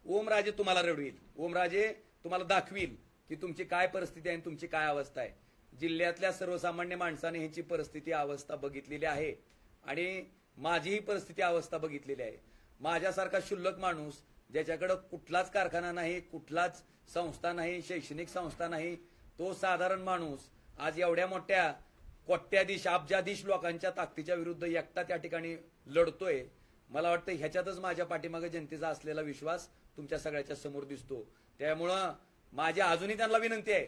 ओमराजे तुम्हाला रडवील, ओमराजे तुम्हाला दाखवील की तुमची काय परिस्थिती आहे, तुमची काय अवस्था आहे. जिल्ह्यातल्या सर्वसामान्य माणसाने ह्याची परिस्थिती अवस्था बघितलेली आहे आणि माझीही परिस्थिती अवस्था बघितलेली आहे. माझ्यासारखा क्षुल्लक माणूस ज्याच्याकडे कुठलाच कारखाना नाही, कुठलाच संस्था नाही, शैक्षणिक संस्था नाही, तो साधारण माणूस आज एवढ्या मोठ्या कोट्याधीश अब्जाधीश लोकांच्या ताकदीच्या विरुद्ध एकटा त्या ठिकाणी लढतोय. मला वाटतं ह्याच्यातच माझ्या पाठीमागे जनतेचा असलेला विश्वास तुमच्या सगळ्याच्या समोर दिसतो. त्यामुळं माझी अजूनही त्यांना विनंती आहे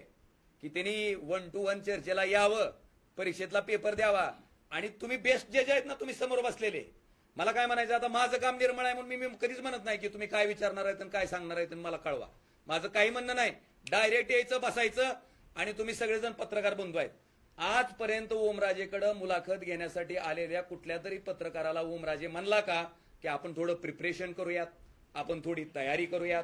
की त्यांनी 1 to 1 चर्चेला यावं, परीक्षेतला पेपर द्यावा आणि तुम्ही बेस्ट जज आहेत ना तुम्ही समोर बसलेले. मला काय म्हणायचं, आता माझं काम निर्मळ आहे म्हणून मी कधीच म्हणत नाही की तुम्ही काय विचारणार आहेत आणि काय सांगणार आहेत मला कळवा. माझं काही म्हणणं नाही, डायरेक्ट यायचं, बसायचं आणि तुम्ही सगळेजण पत्रकार बंधू आहेत. आजपर्यंत ओमराजेकडे मुलाखत घेण्यासाठी आलेल्या कुठल्या तरी पत्रकाराला ओमराजे म्हणला का की आपण थोडं प्रिपरेशन करूयात, आपण थोडी तयारी करूयात,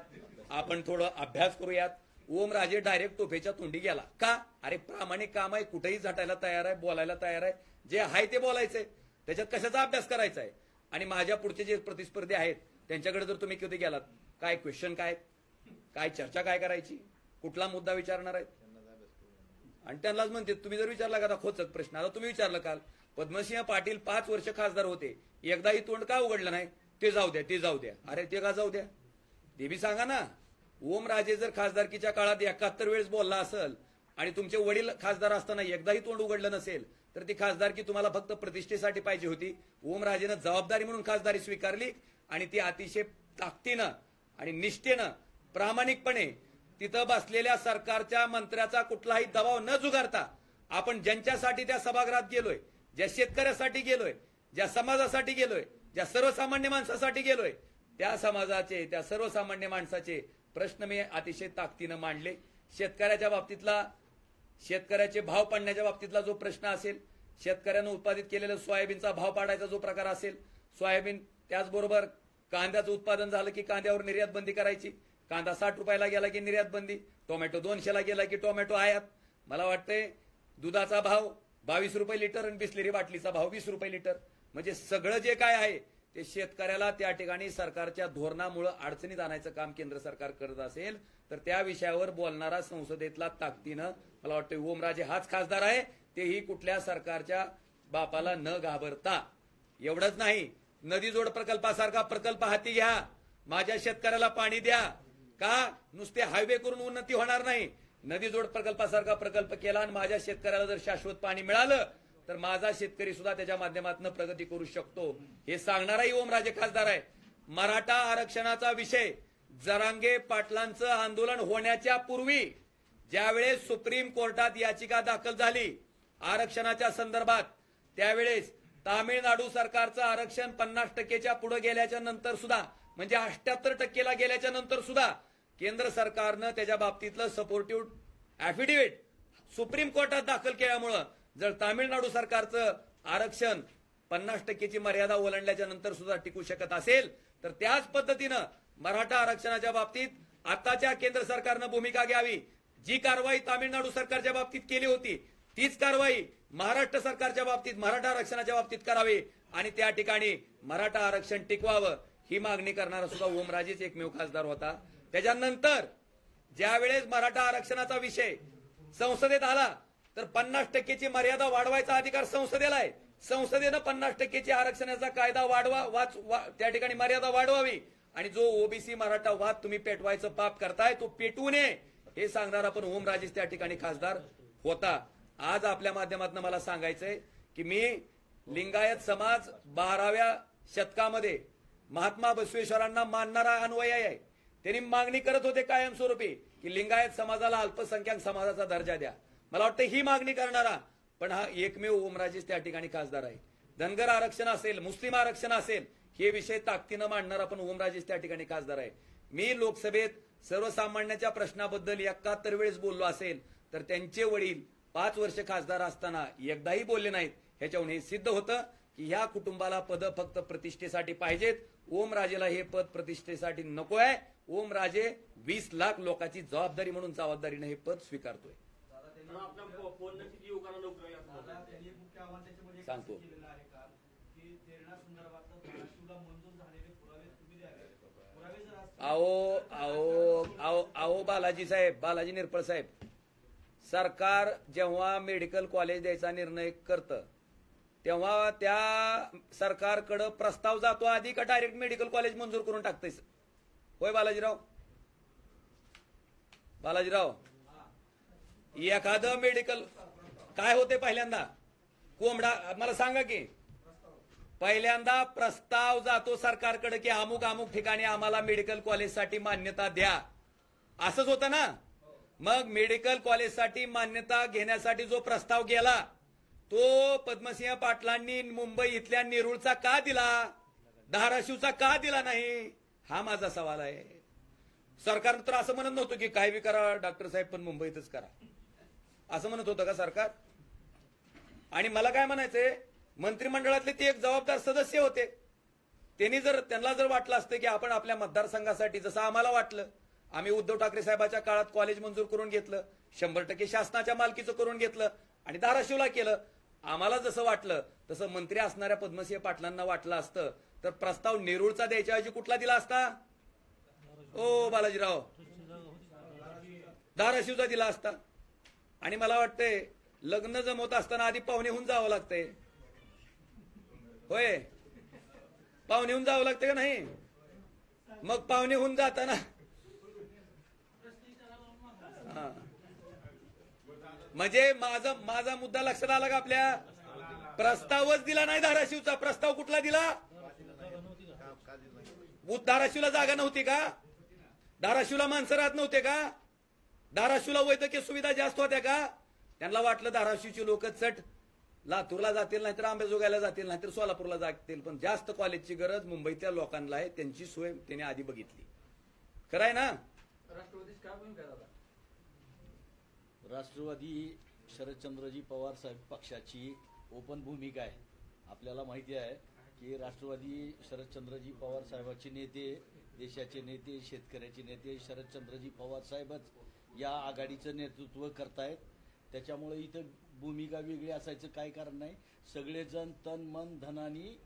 आपण थोडं अभ्यास करूयात? ओमराजे डायरेक्ट तोफेच्या तोंडी गेला का? अरे प्रामाणिक काम आहे, कुठेही झटायला तयार आहे, बोलायला तयार आहे, जे आहे ते बोलायचंय, त्याच्यात कशाचा अभ्यास करायचा आहे. आणि माझ्या पुढचे जे प्रतिस्पर्धी आहेत त्यांच्याकडे जर तुम्ही कधी गेलात, काय क्वेश्चन काय चर्चा काय करायची, कुठला मुद्दा विचारणार आहेत आणि त्यांनाच म्हणते. तुम्ही जर विचारला का खोचक प्रश्न, आता तुम्ही विचारलं काल पद्मसिंह पाटील 5 वर्ष खासदार होते, एकदाही तोंड का उघडलं नाही? ते जाऊ द्या. अरे ते का जाऊ द्या, ते बी सांगा ना. ओमराजे जर खासदारकीच्या काळात 71 वेळेस बोलला असेल आणि तुमचे वडील खासदार असताना एकदाही तोंड उघडलं नसेल तर ती खासदारकी तुम्हाला फक्त प्रतिष्ठेसाठी पाहिजे होती. ओमराजेनं जबाबदारी म्हणून खासदारी स्वीकारली आणि ती अतिशय ताकदीनं आणि निष्ठेनं प्रामाणिकपणे तिथं बसलेल्या सरकारच्या मंत्र्याचा कुठलाही दबाव न जुगारता आपण ज्यांच्यासाठी त्या सभागृहात गेलोय, ज्या शेतकऱ्यासाठी गेलोय, ज्या समाजासाठी गेलोय, ज्या सर्वसामान्य माणसासाठी गेलोय, त्या समाजाचे, त्या सर्वसामान्य माणसाचे प्रश्न मी अतिशय ताकदीनं मांडले. शेतकऱ्याच्या बाबतीतला, शेतकऱ्याचे भाव पाडण्याच्या बाबतीतला जो प्रश्न असेल, शेतकऱ्यानं उत्पादित केलेला सोयाबीनचा भाव पाडायचा जो प्रकार असेल, सोयाबीन, त्याचबरोबर कांद्याचं उत्पादन झालं की कांद्यावर निर्यात बंदी करायची, कांदा 60 रुपयाला गेला की निर्यात बंदी, टोमॅटो 200ला गेला की टोमॅटो आयात. मला वाटतंय दुधाचा भाव 22 रुपये लिटर आणि बिस्लेरी बाटलीचा भाव 20 रुपये लिटर. म्हणजे सगळं जे काय आहे ते शेतकऱ्याला त्या ठिकाणी सरकारच्या धोरणामुळे अडचणीत आणायचं काम केंद्र सरकार करत असेल तर त्या विषयावर बोलणारा संसदेतला ताकदीनं मला वाटतं ओमराजे हाच खासदार आहे, तेही कुठल्या सरकारच्या बापाला न घाबरता. एवढंच नाही, नदी जोड प्रकल्पासारखा प्रकल्प हाती घ्या, माझ्या शेतकऱ्याला पाणी द्या. का नुसते हायवे करून उन्नती होणार नाही, नदी जोड प्रकल्पासारखा प्रकल्प केला आणि माझ्या शेतकऱ्याला जर शाश्वत पाणी मिळालं तर माझा शेतकरी सुद्धा त्याच्या माध्यमातून प्रगती करू शकतो. हे सांगणाराही ओमराजे खासदार आहे. मराठा आरक्षणाचा विषय जरांगे पाटलांचं आंदोलन होण्याच्या पूर्वी ज्यावेळेस सुप्रीम कोर्टात याचिका दाखल झाली आरक्षणाच्या संदर्भात, त्यावेळेस तामिळनाडू सरकारचं आरक्षण 50% पुढे गेल्याच्या नंतर सुद्धा, म्हणजे 78% गेल्याच्या नंतर सुद्धा केंद्र सरकारनं त्याच्या बाबतीतलं सपोर्टिव्ह ऍफिडेव्हिट सुप्रीम कोर्टात दाखल केल्यामुळं जर तामिळनाडू सरकारचं आरक्षण 50%ची मर्यादा ओलांडल्याच्या नंतर सुद्धा टिकू शकत असेल तर त्याच पद्धतीनं मराठा आरक्षणाच्या बाबतीत आताच्या केंद्र सरकारनं भूमिका घ्यावी. जी कारवाई तामिळनाडू सरकारच्या बाबतीत केली होती तीच कारवाई महाराष्ट्र सरकारच्या बाबतीत मराठा आरक्षणाच्या बाबतीत करावी आणि त्या ठिकाणी मराठा आरक्षण टिकवावं ही मागणी करणारा सुद्धा ओमराजेच एकमेव खासदार होता. त्याच्यानंतर ज्यावेळेस मराठा आरक्षणाचा विषय संसदेत आला तर 50%ची मर्यादा वाढवायचा अधिकार संसदेला आहे. संसदेनं 50%ची आरक्षणाचा कायदा त्या ठिकाणी मर्यादा वाढवावी आणि जो ओबीसी मराठा वाद तुम्ही पेटवायचं पाप करताय तो पेटवू नये हे सांगणारा पण ओमराजेच त्या ठिकाणी खासदार होता. आज आपल्या माध्यमातून मला सांगायचंय की मी लिंगायत समाज 12व्या शतकामध्ये महात्मा बसवेश्वरांना मानणारा अन्वयी आहे. त्यांनी मागणी करत होते कायमस्वरूपी की लिंगायत समाजाला अल्पसंख्याक समाजाचा दर्जा द्या. मला वाटतं ही मागणी करणारा पण हा एकमेव ओमराजेच त्या ठिकाणी खासदार आहे. धनगर आरक्षण असेल, मुस्लिम आरक्षण असेल, हे विषय ताकदीनं मांडणारा पण ओमराजेच त्या ठिकाणी खासदार आहे. मी लोकसभेत सर्वसामान्यांच्या प्रश्नाबद्दल 71 वेळेस बोललो असेल तर त्यांचे वडील 5 वर्ष खासदार असताना एकदाही बोलले नाहीत. ह्याच्याहून हे सिद्ध होतं की ह्या कुटुंबाला पद फक्त प्रतिष्ठेसाठी पाहिजेत. ओमराजेला हे पद प्रतिष्ठेसाठी नको आहे. ओमराजे 20 लाख लोकांची जबाबदारी म्हणून जबाबदारीने हे पद स्वीकारतोय. त्यांनी एक मुख्य आव्हान त्याच्यामध्ये सांगतो. केलेलं आहे का की तेरणा संदर्भातलं धाराशिवला मंजूर झालेले पुरावे तुम्ही द्यावे. पुरावे जर अहो बालाजी निरपळ साहेब, सरकार जेव्हा मेडिकल कॉलेज द्यायचा निर्णय करतं तेव्हा त्या सरकारकडे प्रस्ताव जातो आधी का डायरेक्ट मेडिकल कॉलेज मंजूर करून टाकतंय? होय बालाजीराव, एखादं मेडिकल काय होते पहिल्यांदा कोंबडा मला सांगा की पहिल्यांदा प्रस्ताव जातो सरकारकडे की अमुक अमुक ठिकाणी आम्हाला मेडिकल कॉलेजसाठी मान्यता द्या, असंच होतं ना. मग मेडिकल कॉलेजसाठी मान्यता घेण्यासाठी जो प्रस्ताव गेला तो पद्मसिंह पाटलांनी मुंबई इथल्या नेरूळचा का दिला, धाराशिवचा का दिला नाही, हा माझा सवाल आहे. सरकार तर असं म्हणत नव्हतं की काय बी करा डॉक्टर साहेब पण मुंबईतच करा, असं म्हणत होतं का सरकार? आणि मला काय म्हणायचंय, मंत्रिमंडळातले ते एक जबाबदार सदस्य होते. त्यांना जर वाटलं असतं की आपण आपल्या मतदारसंघासाठी, जसं आम्हाला वाटलं, आम्ही उद्धव ठाकरे साहेबाच्या काळात कॉलेज मंजूर करून घेतलं, 100% शासनाच्या मालकीचं करून घेतलं आणि धाराशिवला केलं. आम्हाला जसं वाटलं तसं मंत्री असणाऱ्या पद्मसिंह पाटलांना वाटलं असतं तर प्रस्ताव नेरूळचा द्यायच्या ऐवजी कुठला दिला असता? ओ बालाजीराव, धाराशिवचा दिला असता. आणि मला वाटतंय लग्न जमवत असताना आधी पाहुणेहून जावं लागतंय. होय, पाहुणेहून जावं लागतं का नाही? मग पाहुणेहून जाताना म्हणजे माझा मुद्दा लक्षात आला का आपल्या? प्रस्तावच दिला नाही धाराशिवचा. प्रस्ताव कुठला दिला? धाराशिवला जागा नव्हती का? धाराशिवला माणसं राहत नव्हते का? धाराशिवला वैद्यकीय सुविधा जास्त होत्या का? त्यांना वाटलं धाराशिवची लोक चट लातूरला जातील, नाहीतर आंबेजोगाईला जातील, नाहीतर सोलापूरला जातील, पण जास्त कॉलेजची गरज मुंबईतल्या लोकांना आहे. त्यांची सोय त्याने आधी बघितली. खरं आहे ना? राष्ट्रवादी शरदचंद्रजी पवार साहेब पक्षाची ओपन भूमिका आहे. आपल्याला माहिती आहे की राष्ट्रवादी शरदचंद्रजी पवार साहेबांचे नेते, देशाचे नेते, शेतकऱ्याचे नेते शरदचंद्रजी पवार साहेबच या आघाडीचं नेतृत्व करतायत. त्याच्यामुळे इथं भूमिका वेगळी असायचं काय कारण नाही. सगळेजण तन मन धनानी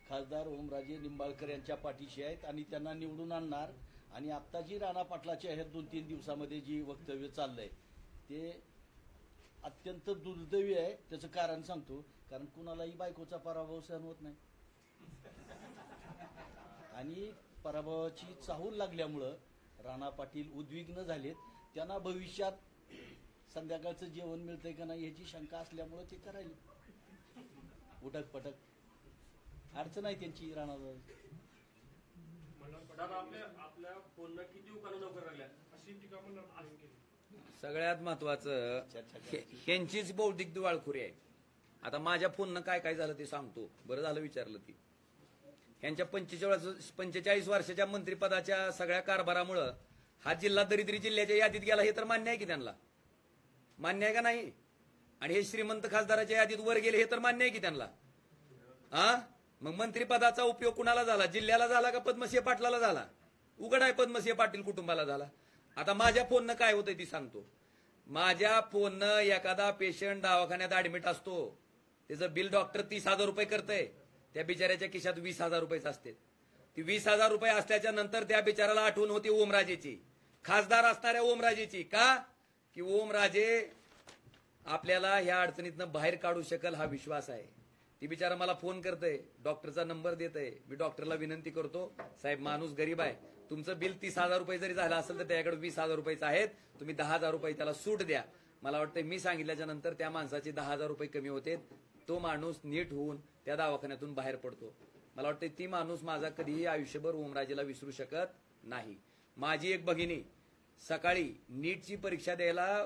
खासदार ओमराजे निंबाळकर यांच्या पाठीशी आहेत आणि त्यांना निवडून आणणार. आणि आत्ता जी राणा पाटलाच्या ह्या 2-3 दिवसामध्ये जी वक्तव्य चाललंय ते अत्यंत दुर्दैवी आहे. त्याचं कारण सांगतो, कारण कुणालाही बायकोचा पराभव सहन होत नाही आणि पराभवाची चाहूल लागल्यामुळं राणा पाटील उद्विग्न झालेत. त्यांना भविष्यात संध्याकाळचं जेवण मिळतंय का नाही याची शंका असल्यामुळं ते करायला उठक पटक. अडचण आहे त्यांची राणा. सगळ्यात महत्वाचं ह्यांचीच बौद्धिक दिवाळखोरी आहे. आता माझ्या फोननं काय काय झालं ते सांगतो. बरं झालं विचारलं ती. ह्यांच्या 45 वर्षाच्या मंत्रिपदाच्या सगळ्या कारभारामुळं हा जिल्हा दरिद्री जिल्ह्याच्या यादीत गेला, हे तर मान्य आहे की त्यांना? मान्य आहे का नाही? आणि हे श्रीमंत खासदाराच्या यादीत वर गेले, हे तर मान्य आहे की त्यांना? मग मंत्रिपदाचा उपयोग कुणाला झाला? जिल्ह्याला झाला का पद्मसिंह पाटलाला झाला? उघड आहे, पद्मसिंह पाटील कुटुंबाला झाला. आता माझ्या फोननं काय होतंय ती सांगतो. माझ्या फोननं एखादा पेशंट दवाखान्यात ऍडमिट असतो, त्याचं बिल डॉक्टर 30,000 रुपये करतंय, त्या बिचाऱ्याच्या खिशात 20,000 रुपयेच असते. ती 20,000 रुपये असल्याच्या नंतर त्या बिचाराला आठवण होती ओमराजेची, खासदार असणाऱ्या ओमराजेची. का? की ओमराजे आपल्याला ह्या अडचणीतनं बाहेर काढू शकेल हा विश्वास आहे. ती बिचारा मला फोन करतंय, डॉक्टरचा नंबर देतंय. मी डॉक्टरला विनंती करतो, साहेब माणूस गरीब आहे, तुमचं बिल 30,000 रुपये जरी झालं असेल तर त्याच्याकडे 20,000 रुपयेच आहेत, तुम्ही 10,000 रुपये त्याला सूट द्या. मला वाटतं मी सांगितल्याच्या नंतर त्या माणसाचे 10,000 रुपये कमी होते. तो माणूस नीट होऊन त्या दवाखान्यातून बाहेर पडतो. मला वाटतं ती माणूस माझा कधीही आयुष्यभर ओमराजेला विसरू शकत नाही. माझी एक भगिनी सकाळी नीटची परीक्षा द्यायला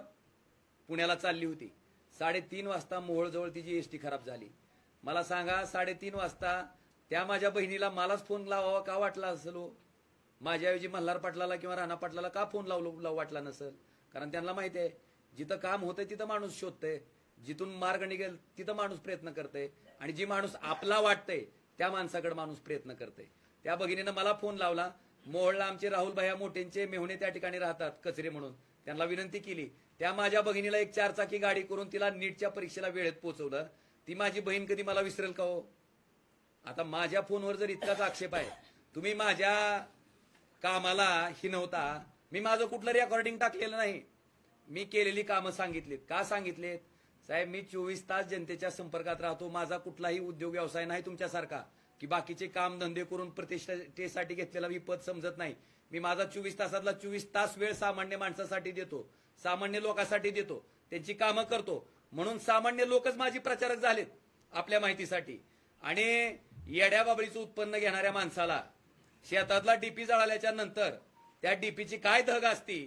पुण्याला चालली होती. 3:30 वाजता मोहोळजवळ तिची एसटी खराब झाली. मला सांगा 3:30 वाजता त्या माझ्या बहिणीला मलाच फोन लावावा का वाटला असेल? माझ्याऐवजी मल्हार पाटलाला किंवा राणा पाटलाला का फोन लावू वाटला नसेल? कारण त्यांना माहिती आहे जिथं काम होतंय तिथं माणूस शोधतंय, जिथून मार्ग निघेल तिथं माणूस प्रयत्न करतंय, आणि जी माणूस आपला वाटतंय त्या माणसाकडे माणूस प्रयत्न करतंय. त्या भगिनीनं मला फोन लावला. मोहोळला आमचे राहुल भैया मोठेंचे मेहुणे त्या ठिकाणी राहतात, कचरे म्हणून. त्यांना विनंती केली. त्या माझ्या बहिणीला एक 4 चाकी गाडी करून तिला नीटच्या परीक्षेला वेळेत पोहोचवलं. ती माझी बहीण कधी मला विसरेल का हो? आता माझ्या फोनवर जर इतकाच आक्षेप आहे, तुम्ही माझ्या कामाला हिनवता. मी माझं कुठलं रेकॉर्डिंग टाकलेलं नाही. मी केलेली कामं सांगितलीत. का सांगितलेत? साहेब मी 24 तास जनतेच्या संपर्कात राहतो. माझा कुठलाही उद्योग व्यवसाय नाही तुमच्यासारखा की बाकीचे काम धंदे करून प्रतिष्ठेसाठी घेतलेला विपद समजत नाही. मी माझा 24 तासातला 24 तास वेळ सामान्य माणसासाठी देतो, सामान्य लोकांसाठी देतो, त्यांची कामं करतो. म्हणून सामान्य लोकच माझी प्रचारक झालेत आपल्या माहितीसाठी. आणि येड्या बाबळीचं उत्पन्न घेणाऱ्या माणसाला शेतातला डीपी जळाल्याच्या नंतर त्या डीपीची काय धग असती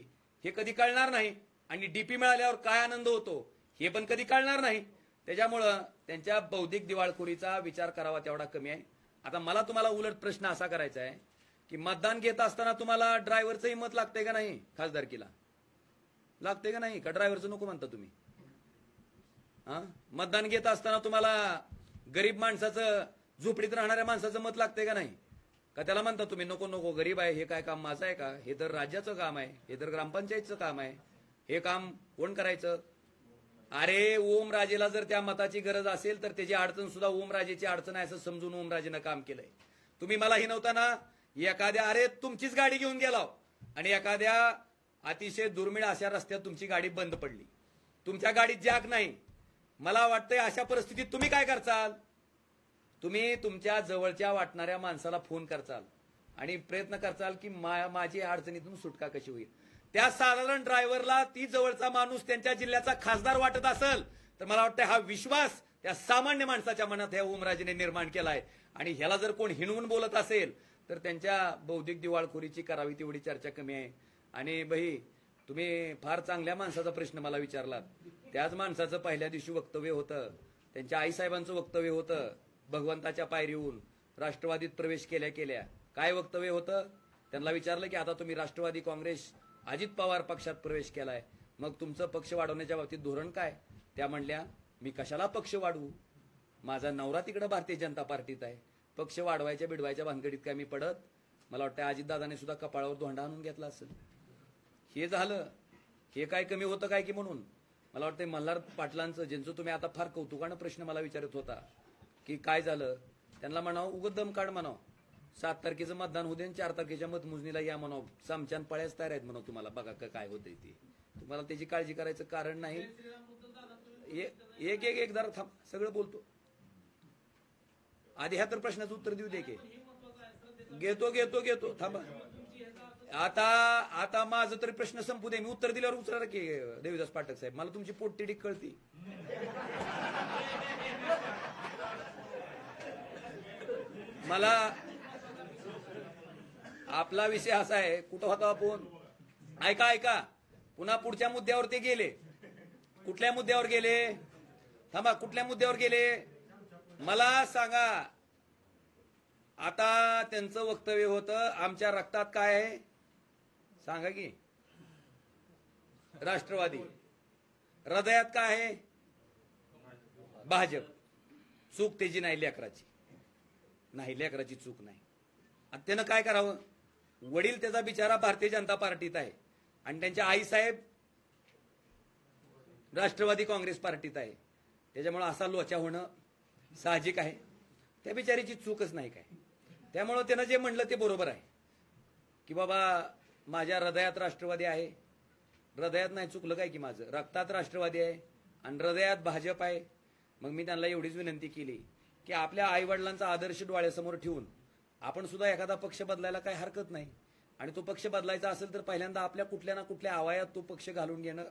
हे कधी कळणार नाही, आणि डीपी मिळाल्यावर काय आनंद होतो हे पण कधी कळणार नाही. त्याच्यामुळं त्यांच्या बौद्धिक दिवाळखोरीचा विचार करावा तेवढा कमी आहे. आता मला तुम्हाला उलट प्रश्न असा करायचा आहे की मतदान घेत असताना तुम्हाला ड्रायव्हरचंही मत लागतंय का नाही? खासदारकीला लागतंय का नाही? का ड्रायव्हरचं नको म्हणता तुम्ही? मतदान घेत असताना तुम्हाला गरीब माणसाचं, झोपडीत राहणाऱ्या माणसाचं मत लागतंय का नाही? का त्याला म्हणता तुम्ही नको नको, गरीब आहे, हे काय काम माझं आहे का? हे तर राज्याचं काम आहे, हे तर ग्रामपंचायतचं काम आहे, हे काम कोण करायचं? अरे ओमराजेला जर त्या मताची गरज असेल तर त्याची अडचण सुद्धा ओमराजेची अडचण आहे असं समजून ओमराजेनं काम केलंय. तुम्ही मला हिनवताना एखाद्या, अरे तुमचीच गाडी घेऊन गेला आणि एखाद्या अतिशय दुर्मिळ अशा रस्त्यात तुमची गाडी बंद पडली, तुमच्या गाडीत जॅक नाही. मला वाटतंय अशा परिस्थितीत तुम्ही काय करचाल? तुम्ही तुमच्या जवळच्या वाटणाऱ्या माणसाला फोन करचाल आणि प्रयत्न करचाल की माझी अडचणीतून सुटका कशी होईल. त्या साधारण ड्रायव्हरला ती जवळचा माणूस त्यांच्या जिल्ह्याचा खासदार वाटत असेल तर मला वाटतं हा विश्वास त्या सामान्य माणसाच्या मनात ह्या ओमराजेने निर्माण केलाय. आणि ह्याला जर कोण हिणवून बोलत असेल तर त्यांच्या बौद्धिक दिवाळखोरीची करावी तेवढी चर्चा कमी आहे. आणि भाई तुम्ही फार चांगल्या माणसाचा प्रश्न मला विचारलात. त्याच माणसाचं पहिल्या दिवशी वक्तव्य होतं, त्यांच्या आईसाहेबांचं वक्तव्य होतं, भगवंताच्या पायरीहून राष्ट्रवादीत प्रवेश केल्या केल्या. काय वक्तव्य होतं? त्यांना विचारलं की आता तुम्ही राष्ट्रवादी काँग्रेस अजित पवार पक्षात प्रवेश केलाय, मग तुमचं पक्ष वाढवण्याच्या बाबतीत धोरण काय? त्या म्हणल्या मी कशाला पक्ष वाढवू, माझा नवरा तिकडे भारतीय जनता पार्टीत आहे, पक्ष वाढवायच्या बिडवायच्या भानगडीत काय मी पडत? मला वाटतं अजितदादाने सुद्धा कपाळावर धोंडा आणून घेतला असेल. हे झालं, हे काय कमी होतं काय की? म्हणून मला वाटतं मल्हार पाटलांचं, ज्यांचं तुम्ही आता फार कौतुकानं प्रश्न मला विचारत होता की काय झालं, त्यांना म्हणावं उगत दम काढ म्हणावं, 7 तारखेचं मतदान होते आणि 4 तारखेच्या मतमोजणीला या म्हणावं, चमच्यान पळ्याच तयार आहेत म्हणावं, तुम्हाला बघा काय होतंय ते. तुम्हाला त्याची काळजी करायचं कारण नाही. एक एक एक जरा थांब, सगळं बोलतो. आधी ह्या तर प्रश्नाचं उत्तर देऊ दे की. घेतो थांबा. आता माझं तरी प्रश्न संपू दे, मी उत्तर दिल्यावर उचला की देवीदास पाठक साहेब. मला तुमची पोटतिडी कळती. मला आपला विषय असा आहे, कुठं होता आपण? ऐका पुन्हा पुढच्या मुद्द्यावर ते गेले. कुठल्या मुद्द्यावर गेले? थांबा, कुठल्या मुद्द्यावर गेले मला सांगा. आता त्यांचं वक्तव्य होतं आमच्या रक्तात काय आहे सांगा की. राष्ट्रवादी. हृदयात काय आहे? भाजप. चूक त्याची नाही, लेकराची नाही, लेकराची चूक नाही. आणि त्यानं काय करावं? वडील त्याचा बिचारा भारतीय जनता पार्टीत आहे आणि त्यांच्या आईसाहेब राष्ट्रवादी काँग्रेस पार्टीत आहे. त्याच्यामुळे असा लोचा होणं साहजिक आहे. त्या बिचारीची चूकच नाही काय. त्यामुळं त्यानं जे म्हणलं ते बरोबर आहे की बाबा माझ्या हृदयात राष्ट्रवादी आहे. हृदयात नाही, चुकलं काय की माझं रक्तात राष्ट्रवादी आहे आणि हृदयात भाजप आहे. मग मी त्यांना एवढीच विनंती केली की आपल्या आईवडिलांचा आदर्श डोळ्यासमोर ठेवून आपण सुद्धा एखादा पक्ष बदलायला काही हरकत नाही. आणि तो पक्ष बदलायचा असेल तर पहिल्यांदा आपल्या कुठल्या ना कुठल्या आवायात तो पक्ष घालून घेणं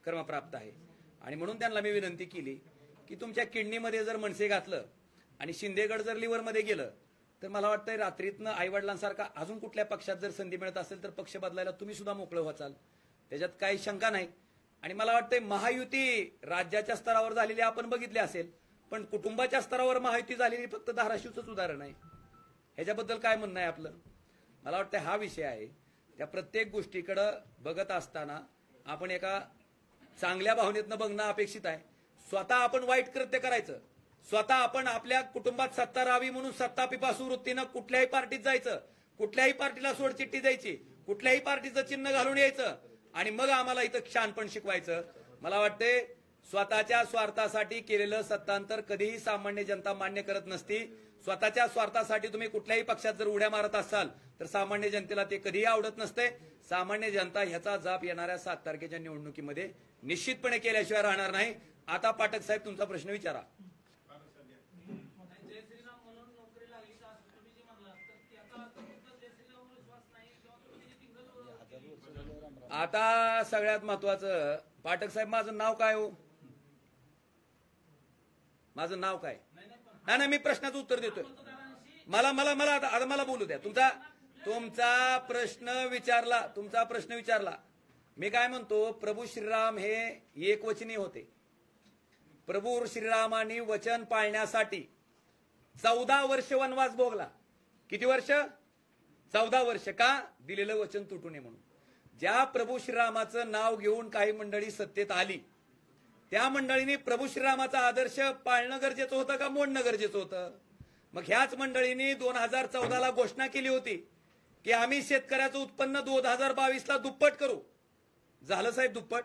कर्मप्राप्त आहे. आणि म्हणून त्यांना मी विनंती केली की तुमच्या किडनीमध्ये जर मनसे घातलं आणि शिंदेगड जर लिव्हरमध्ये गेलं तर मला वाटतंय रात्रीतनं आईवडिलांसारखा अजून कुठल्या पक्षात जर संधी मिळत असेल तर पक्ष बदलायला तुम्ही सुद्धा मोकळं व्हाचाल, त्याच्यात काही शंका नाही. आणि मला वाटतंय महायुती राज्याच्या स्तरावर झालेली आपण बघितली असेल, पण कुटुंबाच्या स्तरावर महायुती झालेली फक्त धाराशिवचंच उदाहरण आहे. ह्याच्याबद्दल काय म्हणणं आहे आपलं? मला वाटतं हा विषय आहे. त्या प्रत्येक गोष्टीकडं बघत असताना आपण एका चांगल्या भावनेतनं बघणं अपेक्षित आहे. स्वतः आपण वाईट कृत्य करायचं, स्वतः आपण आपल्या कुटुंबात सत्ता राहावी म्हणून सत्ता पिपासू वृत्तीनं कुठल्याही पार्टीत जायचं, कुठल्याही पार्टीला सोडचिठ्ठी द्यायची, कुठल्याही पार्टीचं चिन्ह घालून यायचं आणि मग आम्हाला इथं शहाणपण शिकवायचं. मला वाटते स्वतःच्या स्वार्थासाठी केलेलं सत्तांतर कधीही सामान्य जनता मान्य करत नसती. स्वतःच्या स्वार्थासाठी तुम्ही कुठल्याही पक्षात जर उड्या मारत असाल तर सामान्य जनतेला ते कधीही आवडत नसते. सामान्य जनता ह्याचा जाप येणाऱ्या 7 तारखेच्या निवडणुकीमध्ये निश्चितपणे केल्याशिवाय राहणार नाही. आता पाठक साहेब तुमचा प्रश्न विचारा. जय श्रीराम म्हणून नोकरी लागली का असं तुम्ही जे म्हणलात तर त्याचा अर्थ फक्त जय श्रीरामवर विश्वास नाही किंवा तुम्ही जे टिंगल आता सगळ्यात महत्वाचं पाठक साहेब माझं नाव काय हो? माझं नाव काय? नाही नाही, मी प्रश्नाचं उत्तर देतोय. मला मला मला आता मला बोलू द्या. तुमचा प्रश्न विचारला. मी काय म्हणतो, प्रभू श्रीराम हे एकवचनी होते. प्रभू श्रीरामांनी वचन पाळण्यासाठी 14 वर्ष वनवास भोगला. किती वर्ष? 14 वर्ष. का? दिलेलं वचन तुटू नये म्हणून. ज्या प्रभू श्रीरामाचं नाव घेऊन काही मंडळी सत्तेत आली त्या मंडळींनी प्रभू श्रीरामाचा आदर्श पाळणं गरजेचं होतं का मोडणं गरजेचं होतं? मग ह्याच मंडळींनी 2014ला घोषणा केली होती की आम्ही शेतकऱ्याचं उत्पन्न 2022ला दुप्पट करू. झालं साहेब दुप्पट?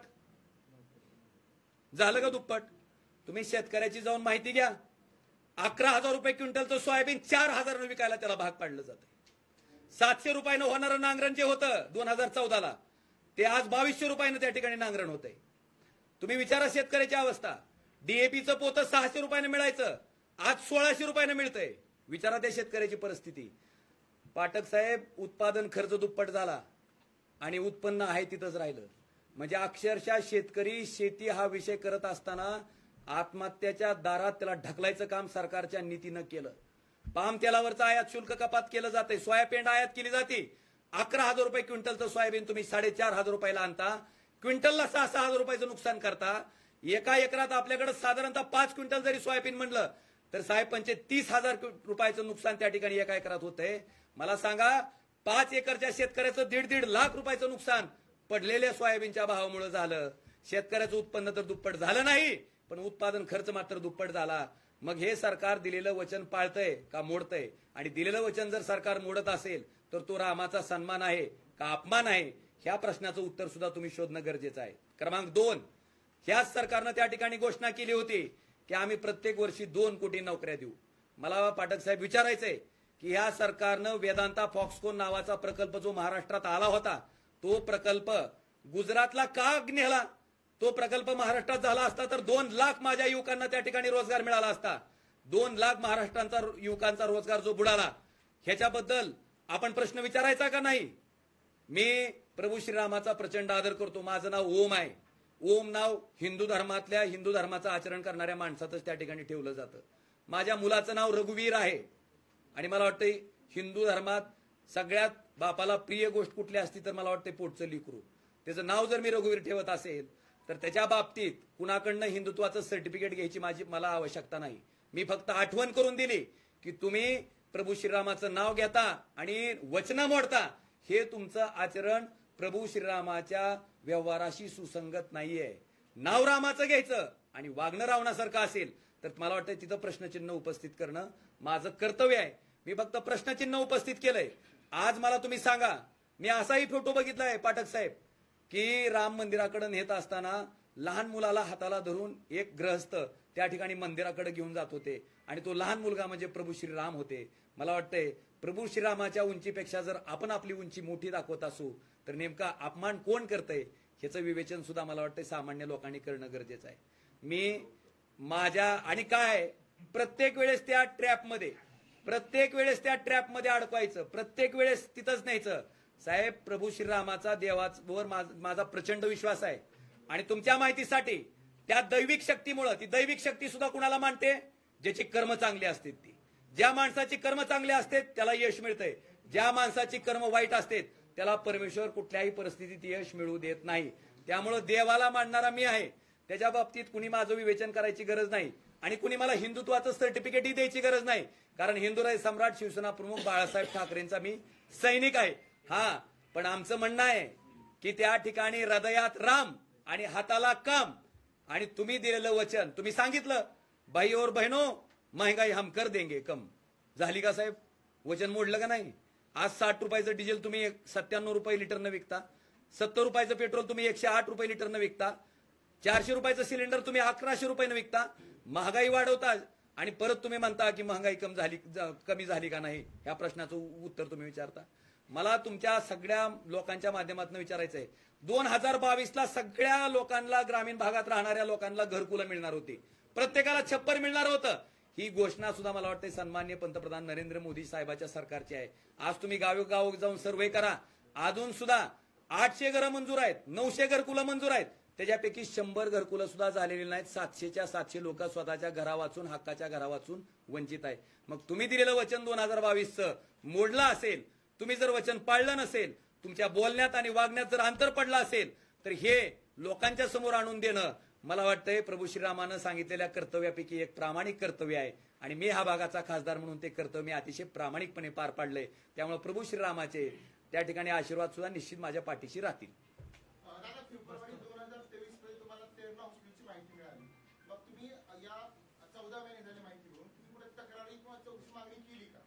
झालं का दुप्पट? तुम्ही शेतकऱ्याची जाऊन माहिती घ्या. 11,000 रुपये क्विंटलचं सोयाबीन 4,000 विकायला त्याला भाग पाडलं जातं. 700 रुपयानं होणारं नांगरण जे होतं 2014ला ते आज 2200 रुपयानं त्या ठिकाणी नांगरण होतंय. तुम्ही विचारा शेतकऱ्याची अवस्था. डीएपीचं पोतं 600 रुपयानं मिळायचं, आज 1600 रुपयानं मिळतंय. विचारा त्या शेतकऱ्याची परिस्थिती. पाठक साहेब, उत्पादन खर्च दुप्पट झाला आणि उत्पन्न आहे तिथंच राहिलं. म्हणजे अक्षरशः शेतकरी शेती हा विषय करत असताना आत्महत्याच्या दारात त्याला ढकलायचं काम सरकारच्या नीतीनं केलं. पाम तेलावरचं आयात शुल्क कपात केलं जाते, सोयाबीन आयात केली जाते. 11,000 रुपये क्विंटलचं सोयाबीन तुम्ही 4,500 रुपयाला आणता, क्विंटलला 6,000 रुपयाचं नुकसान करता. एका एकरात आपल्याकडे साधारणतः 5 क्विंटल जरी सोयाबीन म्हणलं तर साहेब 30,000 रुपयाचं नुकसान त्या ठिकाणी एका एकरात होतंय. मला सांगा, 5 एकरच्या शेतकऱ्याचं 1.5 लाख रुपयाचं नुकसान पडलेल्या सोयाबीनच्या भावामुळे झालं. शेतकऱ्याचं उत्पन्न तर दुप्पट झालं नाही, पण उत्पादन खर्च मात्र दुप्पट झाला. मग हे सरकार दिलेलं वचन पाळतंय का मोडतंय? आणि दिलेलं वचन जर सरकार मोडत असेल तर तो रामाचा सन्मान आहे का अपमान आहे? ह्या प्रश्नाचं उत्तर सुद्धा तुम्ही शोधणं गरजेचं आहे. क्रमांक 2, ह्याच सरकारनं त्या ठिकाणी घोषणा केली होती की आम्ही प्रत्येक वर्षी 2 कोटी नोकऱ्या देऊ. मला पाठक साहेब विचारायचंय की ह्या सरकारनं वेदांता फॉक्सकॉन नावाचा प्रकल्प जो महाराष्ट्रात आला होता तो प्रकल्प गुजरातला का नेला? तो प्रकल्प महाराष्ट्रात झाला असता तर 2 लाख माझ्या युवकांना त्या ठिकाणी रोजगार मिळाला असता. 2 लाख महाराष्ट्रांचा युवकांचा रोजगार जो बुडाला ह्याच्याबद्दल आपण प्रश्न विचारायचा का नाही? मी प्रभू श्रीरामाचा प्रचंड आदर करतो. माझं नाव ओम आहे. ओम नाव हिंदू धर्मातल्या हिंदू धर्माचं आचरण करणाऱ्या माणसातच त्या ठिकाणी ठेवलं जातं. माझ्या मुलाचं नाव रघुवीर आहे आणि मला वाटतं हिंदू धर्मात सगळ्यात बापाला प्रिय गोष्ट कुठली असती तर मला वाटतं पोटचं लिकरू. त्याचं नाव जर मी रघुवीर ठेवत असेल तर त्याच्या बाबतीत कुणाकडनं हिंदुत्वाचं सर्टिफिकेट घ्यायची मला आवश्यकता नाही. मी फक्त आठवण करून दिली की तुम्ही प्रभू श्रीरामाचं नाव घेता आणि वचनं मोडता. हे तुमचं आचरण प्रभू श्रीरामाच्या व्यवहाराशी सुसंगत नाहीये. नाव रामाचं घ्यायचं आणि वागणं रावणासारखं असेल तर मला वाटतं तिथं प्रश्नचिन्ह उपस्थित करणं माझं कर्तव्य आहे. मी फक्त प्रश्नचिन्ह उपस्थित केलंय. आज मला तुम्ही सांगा, मी असाही फोटो बघितलाय पाठक साहेब की राम मंदिराकडे नेत असताना लहान मुलाला हाताला धरून एक गृहस्थ त्या ठिकाणी मंदिराकडे घेऊन जात होते आणि तो लहान मुलगा म्हणजे प्रभू श्रीराम होते. मला वाटतंय प्रभू श्रीरामाच्या उंचीपेक्षा जर आपण आपली उंची मोठी दाखवत असू तर नेमका अपमान कोण करतंय ह्याचं विवेचन सुद्धा मला वाटतंय सामान्य लोकांनी करणं गरजेचं आहे. मी माझ्या आणि काय प्रत्येक वेळेस त्या ट्रॅपमध्ये अडकवायचं, प्रत्येक वेळेस तिथंच न्यायचं. साहेब, प्रभू श्रीरामाचा देवावर माझा प्रचंड विश्वास आहे. आणि तुमच्या माहितीसाठी त्या दैविक शक्तीमुळं, ती दैविक शक्ती सुद्धा कुणाला मानते? ज्याची कर्म चांगली असतात ती. ज्या माणसाची कर्म चांगली असते त्याला यश मिळतंय. ज्या माणसाची कर्म वाईट असते त्याला परमेश्वर कुठल्याही परिस्थितीत यश मिळवू देत नाही. त्यामुळं देवाला मानणारा मी आहे. त्याच्या बाबतीत कुणी माझं विवेचन करायची गरज नाही आणि कुणी मला हिंदुत्वाचं सर्टिफिकेटही द्यायची गरज नाही. कारण हिंदुराय सम्राट शिवसेना प्रमुख बाळासाहेब ठाकरेंचा मी सैनिक आहे. हा, पण आमचं म्हणणं आहे की त्या ठिकाणी हृदयात राम आणि हाताला काम. आणि तुम्ही दिलेलं वचन, तुम्ही सांगितलं भाई और बहनो महंगाई हम कर देंगे कम. झाली का साहेब? वचन मोडलं का नाही? आज 60 रुपयाचं डिझेल तुम्ही 97 रुपये लिटरनं विकता, 70 रुपयाचं पेट्रोल तुम्ही 108 रुपये लिटरनं विकता, 400 रुपयाचं सिलेंडर तुम्ही 1100 रुपयानं विकता. महागाई वाढवता आणि परत तुम्ही म्हणता की महागाई कमी झाली का नाही. या प्रश्नाचं उत्तर तुम्ही विचारता. मला तुमच्या सगळ्या लोकांच्या माध्यमातून विचारायचं आहे, 2022ला सगळ्या लोकांना, ग्रामीण भागात राहणाऱ्या लोकांना घरकुलं मिळणार होती, प्रत्येकाला छप्पर मिळणार होतं. ही घोषणा सुद्धा मला वाटतं सन्माननीय पंतप्रधान नरेंद्र मोदी साहेबांच्या सरकारची आहे. आज तुम्ही गावोगाव जाऊन सर्व्हे करा, अजून सुद्धा 800 घरं मंजूर आहेत, 900 घरकुलं मंजूर आहेत. त्याच्यापैकी 100 घरकुलं सुद्धा झालेली नाहीत. 700च्या 700 लोक स्वतःच्या घरा वाचून, हक्काच्या घरा वाचून वंचित आहे. मग तुम्ही दिलेलं वचन 2022चं मोडलं असेल, तुम्ही जर वचन पाळलं नसेल, तुमच्या बोलण्यात आणि वागण्यात जर अंतर पडलं असेल, तर हे लोकांच्या समोर आणून देणं मला वाटतंय प्रभू श्रीरामानं सांगितलेल्या कर्तव्यापैकी एक प्रामाणिक कर्तव्य आहे. आणि मी हा भागाचा खासदार म्हणून ते कर्तव्य अतिशय प्रामाणिकपणे पार पाडलंय. त्यामुळे प्रभू श्रीरामाचे त्या ठिकाणी आशीर्वाद सुद्धा निश्चित माझ्या पाठीशी राहतील. फेब्रुवारी 2023 मध्ये तुम्हाला 13 हॉस्पिटलची माहिती मिळाली. मग तुम्ही या 14 महिने झाली माहिती घेऊन तुम्ही कुठे तक्रारी किंवा चौकशी मागणी केली का?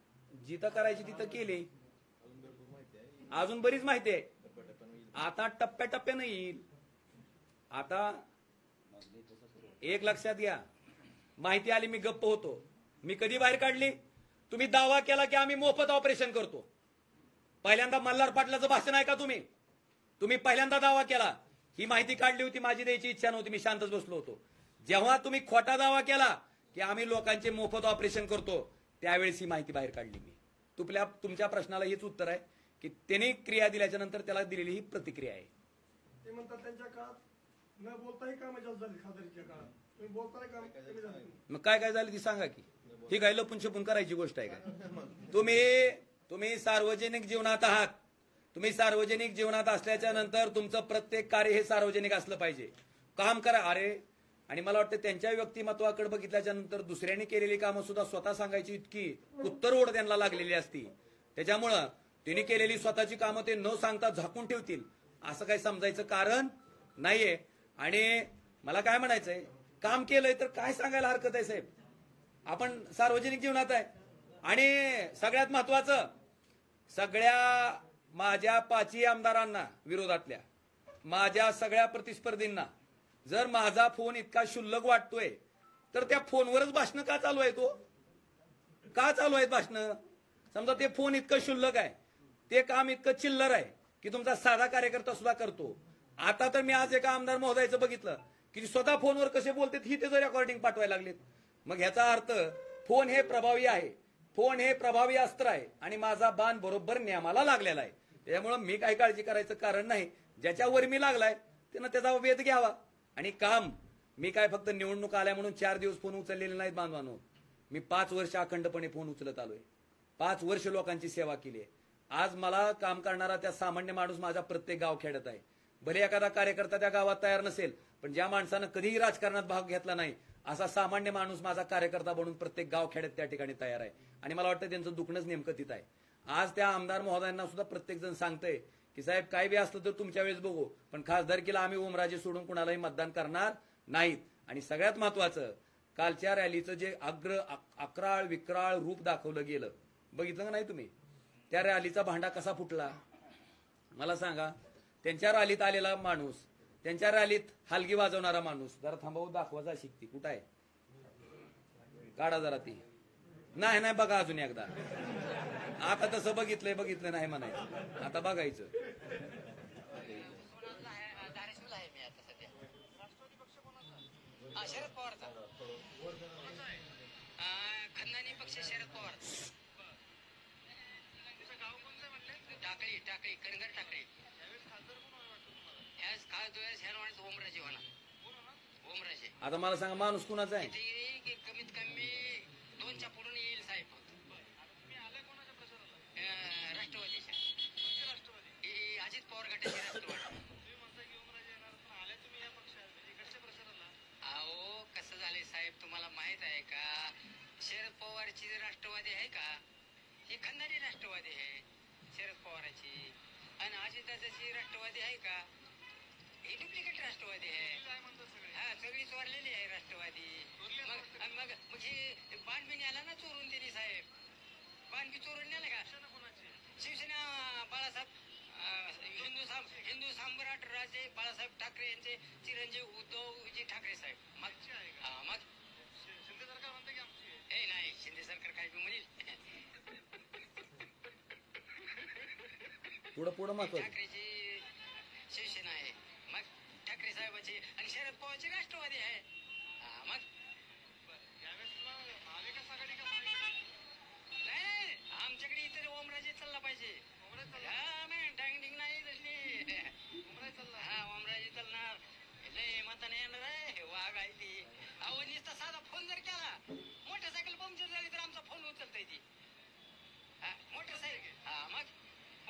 जिथं करायची तिथं केली. अजून बरीच माहिती आहे. आता टप्प्याटप्प्यानं येईल. आता एक लक्षात घ्या, माहिती आली मी गप्प होतो. मी कधी बाहेर काढली? तुम्ही दावा केला की आम्ही मोफत ऑपरेशन करतो. पहिल्यांदा मल्हार पाटलाचं भाषण आहे का तुम्ही पहिल्यांदा दावा केला. ही माहिती काढली होती, माझी द्यायची इच्छा नव्हती, मी शांतच बसलो होतो. जेव्हा तुम्ही खोटा दावा केला की आम्ही लोकांचे मोफत ऑपरेशन करतो, त्यावेळेस ही माहिती बाहेर काढली मी. तुमच्या प्रश्नाला हेच उत्तर आहे की त्यांनी क्रिया दिल्याच्या नंतर त्याला दिलेली ही प्रतिक्रिया आहे. ते म्हणतात त्यांच्या काळात न बोलताही काम जास्त झाली, खासदारीच्या काळात तुम्ही बोलताही काम कमी झालं. मग काय झालं ती सांगा की. ही काय लपून छपून करायची गोष्ट आहे का? तुम्ही सार्वजनिक जीवनात आहात. तुम्ही सार्वजनिक जीवनात असल्याच्या नंतर तुमचं प्रत्येक कार्य हे सार्वजनिक असलं पाहिजे. काम करा. अरे, आणि मला वाटतं त्यांच्या व्यक्तिमत्वाकडे बघितल्याच्या नंतर दुसऱ्यांनी केलेली कामं सुद्धा स्वतः सांगायची इतकी उत्तर ओढ त्यांना लागलेली असती. त्याच्यामुळं त्यांनी केलेली स्वतःची कामं ते न सांगता झाकून ठेवतील असं काही समजायचं कारण नाहीये. आणि मला काय म्हणायचंय, काम केलंय तर काय सांगायला हरकत आहे साहेब? आपण सार्वजनिक जीवनात आहे. आणि सगळ्यात महत्वाचं, सगळ्या माझ्या 5 आमदारांना विरोधातल्या, माझ्या सगळ्या प्रतिस्पर्धींना जर माझा फोन इतका क्षुल्लक वाटतोय तर त्या फोनवरच भाषण का चालू आहे? का चालू आहेत भाषण? समजा ते फोन इतकं क्षुल्लक आहे, ते काम इतकं चिल्लर आहे की तुमचा साधा कार्यकर्ता सुद्धा करतो. आता तर मी आज एका आमदार महोदयाचं बघितलं की स्वतः फोनवर कसे बोलतात ही त्याचं रेकॉर्डिंग पाठवायला लागलेत. मग ह्याचा अर्थ फोन हे प्रभावी आहे, फोन हे प्रभावी अस्त्र आहे आणि माझा बाण बरोबर नियमाला लागलेला आहे. त्यामुळे मी काही काळजी करायचं कारण नाही. ज्याच्यावर मी लागलाय त्यानं त्याचा वेध घ्यावा. आणि काम, मी काय फक्त निवडणूक आल्या म्हणून 4 दिवस फोन उचललेले नाहीत बांधवानो. मी 5 वर्ष अखंडपणे फोन उचलत आलोय. 5 वर्ष लोकांची सेवा केली आहे. आज मला काम करणारा त्या सामान्य माणूस माझा प्रत्येक गाव खेळत आहे. भले एखादा कार्यकर्ता त्या गावात तयार नसेल, पण ज्या माणसानं कधीही राजकारणात भाग घेतला नाही असा सामान्य माणूस माझा कार्यकर्ता बनून प्रत्येक गाव खेड्यात त्या ठिकाणी तयार आहे. आणि मला वाटतं त्यांचं दुखणंच नेमकं तिथं आहे. आज त्या आमदार महोदयांना सुद्धा प्रत्येक जण सांगतंय की साहेब काय बी असलं तर तुमच्या वेळेस बघू, पण खासदारकीला आम्ही ओमराजे सोडून कुणालाही मतदान करणार नाहीत. आणि सगळ्यात महत्वाचं, कालच्या रॅलीचं जे अक्राळ विक्राळ रूप दाखवलं गेलं, बघितलं का नाही तुम्ही? त्या रॅलीचा भांडा कसा फुटला मला सांगा. त्यांच्या रॅलीत आलेला माणूस, त्यांच्या रॅलीत हलगी वाजवणारा माणूस, जरा थांबवून दाखवा जा शिकती कुठं आहे, काढा जरा ती. नाही बघा अजून एकदा. आता तसं बघितलं नाही म्हणायचं, आता बघायचं. शरद पवारचा आता मला सांगा माणूस कुणाचा आहे? ते कमीत कमी 2च्या पुढून येईल साहेब. राष्ट्रवादीच्या अजित पवार गटाचे राष्ट्रवादी. अहो कसं झालंय साहेब तुम्हाला माहित आहे का, शरद पवारची जी राष्ट्रवादी आहे का, ही खंदारी राष्ट्रवादी आहे शरद पवाराची, आणि अजितदादाची राष्ट्रवादी आहे का, ही डुप्लिकेट राष्ट्रवादी आहे. हा सगळी चोरलेली आहे राष्ट्रवादी. मग ही बाण बी न्याला ना चोरून दिली साहेब, बाण बी चोरून नेलं का? शिवसेना बाळासाहेब हिंदू सम्राट राजे बाळासाहेब ठाकरे यांचे चिरंजीव उद्धवजी ठाकरे साहेब. मग शिंदे सरकार म्हणते की आमची हे नाही, शिंदे सरकार काय बी म्हणेल. पुढं महत्वाचं. ठाकरेची शिवसेना आहे, मग ठाकरे साहेबाची आणि शरद पवारची राष्ट्रवादी आहे. मग महाविकास आघाडी का? नाही, आमच्याकडे इथे ओमराजे चालला पाहिजे. डांगडिंग नाही तसली. हा ओमराजे चालणार. लय मताने येणार आहे, वाघ आहे ती. अहो नुसता साधा फोन जर केला, मोटरसायकल पंक्चर झाली तर आमचा फोन उचलताय ती. मोटरसायकल हा मग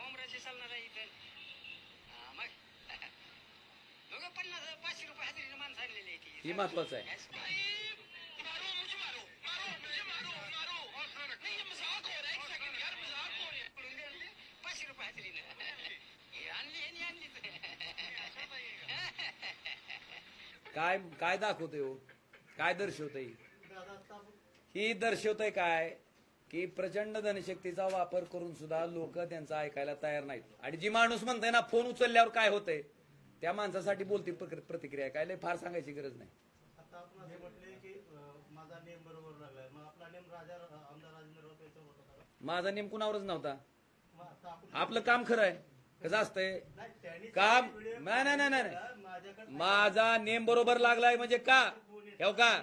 ओमराजे चालणार आहे इथं. मग दोघं 50-500 रुपये हजेरीने माणसं आणलेली आहे ती. ही महत्वाचं आहे. काय काय दाखवतोय हो, काय दर्शवतंय? ही दर्शवतंय काय की प्रचंड जनशक्तीचा वापर करून सुद्धा लोक त्यांचं ऐकायला तयार नाहीत. आणि जी माणूस म्हणतंय ना फोन उचलल्यावर काय होतंय, त्या माणसासाठी बोलती प्रतिक्रिया काय लय फार सांगायची गरज नाही. आता आपण हे म्हटले की माझा नेम बरोबर लागलाय, मग आपला नेम आमदार राजेंद्र राऊत यांच्यावर होता का? माझा नेम कुणावरच नव्हता. मग आता आपण आपलं काम खरं आहे. कसं असतंय काम? नाही, माझा नेम बरोबर लागलाय म्हणजे का ठेव का?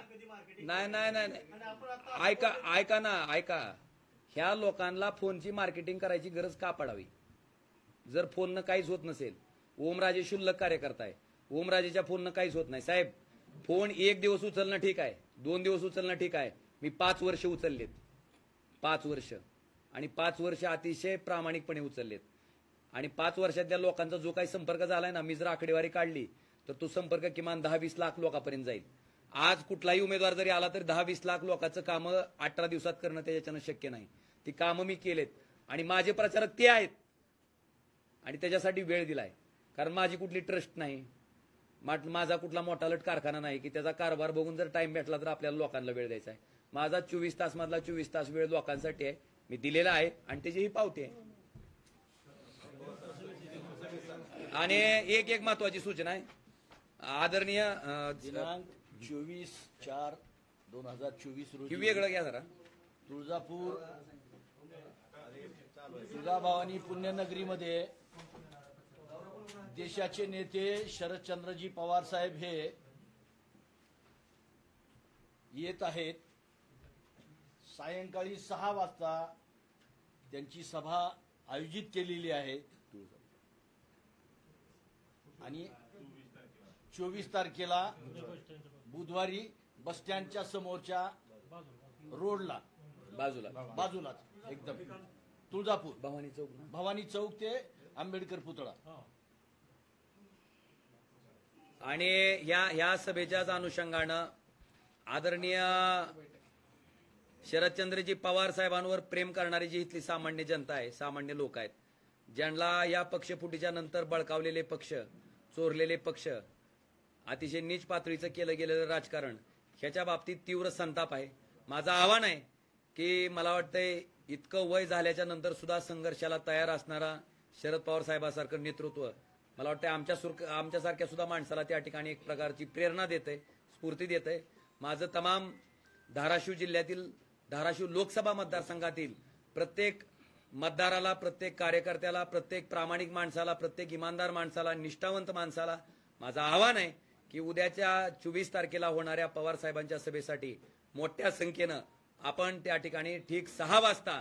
नाही, ऐका. ह्या लोकांना फोनची मार्केटिंग करायची गरज का पडावी? जर फोननं काहीच होत नसेल, ओमराजे शुल्लक कार्यकर्ता आहे, ओमराजेच्या फोननं काहीच होत नाही साहेब. फोन 1 दिवस उचलणं ठीक आहे, 2 दिवस उचलणं ठीक आहे. मी 5 वर्ष उचललेत, 5 वर्ष, आणि 5 वर्ष अतिशय प्रामाणिकपणे उचललेत. आणि 5 वर्षातल्या लोकांचा जो काही संपर्क झालाय ना, मी जर आकडेवारी काढली तर तो संपर्क किमान 10-20 लाख लोकांपर्यंत जाईल. आज कुठलाही उमेदवार जरी आला तरी 10-20 लाख लोकांचं कामं 18 दिवसात करणं त्याच्यानं शक्य नाही. ती कामं मी केलेत आणि माझे प्रचारक ते आहेत आणि त्याच्यासाठी वेळ दिलाय. कारण माझी कुठली ट्रस्ट नाही, माझा कुठला मोठा लट कारखाना नाही की त्याचा कारभार बघून जर टाइम भेटला तर आपल्याला लोकांना वेळ द्यायचा आहे. माझा 24 तास मधला 24 तास वेळ लोकांसाठी आहे, मी दिलेला आहे आणि त्याची ही पावती आहे. आणि एक महत्वाची सूचना आहे आदरणीय दिनांक 24/4/2024 रोजी वेगळं घ्या जरा. तुळजापूर तुळजाभवानी पुण्यनगरीमध्ये देशाचे नेते शरदचंद्रजी पवार साहेब हे येत आहेत. सायंकाळी 6 वाजता त्यांची सभा आयोजित केलेली आहे आणि 24 तारखेला बुधवारी बस स्टँडच्या समोरच्या रोडला बाजूलाच एकदम तुळजापूर भवानी चौक ते आंबेडकर पुतळा. आणि ह्या सभेच्याच अनुषंगानं आदरणीय शरदचंद्रजी पवार साहेबांवर प्रेम करणारी जी इथली सामान्य जनता आहे, सामान्य लोक आहेत, ज्यांना या पक्षफुटीच्या नंतर बळकावलेले पक्ष, चोरलेले पक्ष, अतिशय नीच पातळीचं केलं गेलेलं राजकारण, ह्याच्या बाबतीत तीव्र संताप आहे. माझं आव्हान आहे की मला वाटतंय इतकं वय झाल्याच्या नंतर सुद्धा संघर्षाला तयार असणारा शरद पवार साहेबांसारखं नेतृत्व मला वाटतं आमच्यासारख्या सुद्धा माणसाला त्या ठिकाणी एक प्रकारची प्रेरणा देते, स्फूर्ती देते. माझं तमाम धाराशिव जिल्ह्यातील, धाराशिव लोकसभा मतदारसंघातील प्रत्येक मतदाराला, प्रत्येक कार्यकर्त्याला, प्रत्येक प्रामाणिक माणसाला, प्रत्येक इमानदार माणसाला, निष्ठावंत माणसाला माझं आव्हान आहे की उद्याच्या 24 तारखेला होणाऱ्या पवार साहेबांच्या सभेसाठी मोठ्या संख्येनं आपण त्या ठिकाणी ठीक 6 वाजता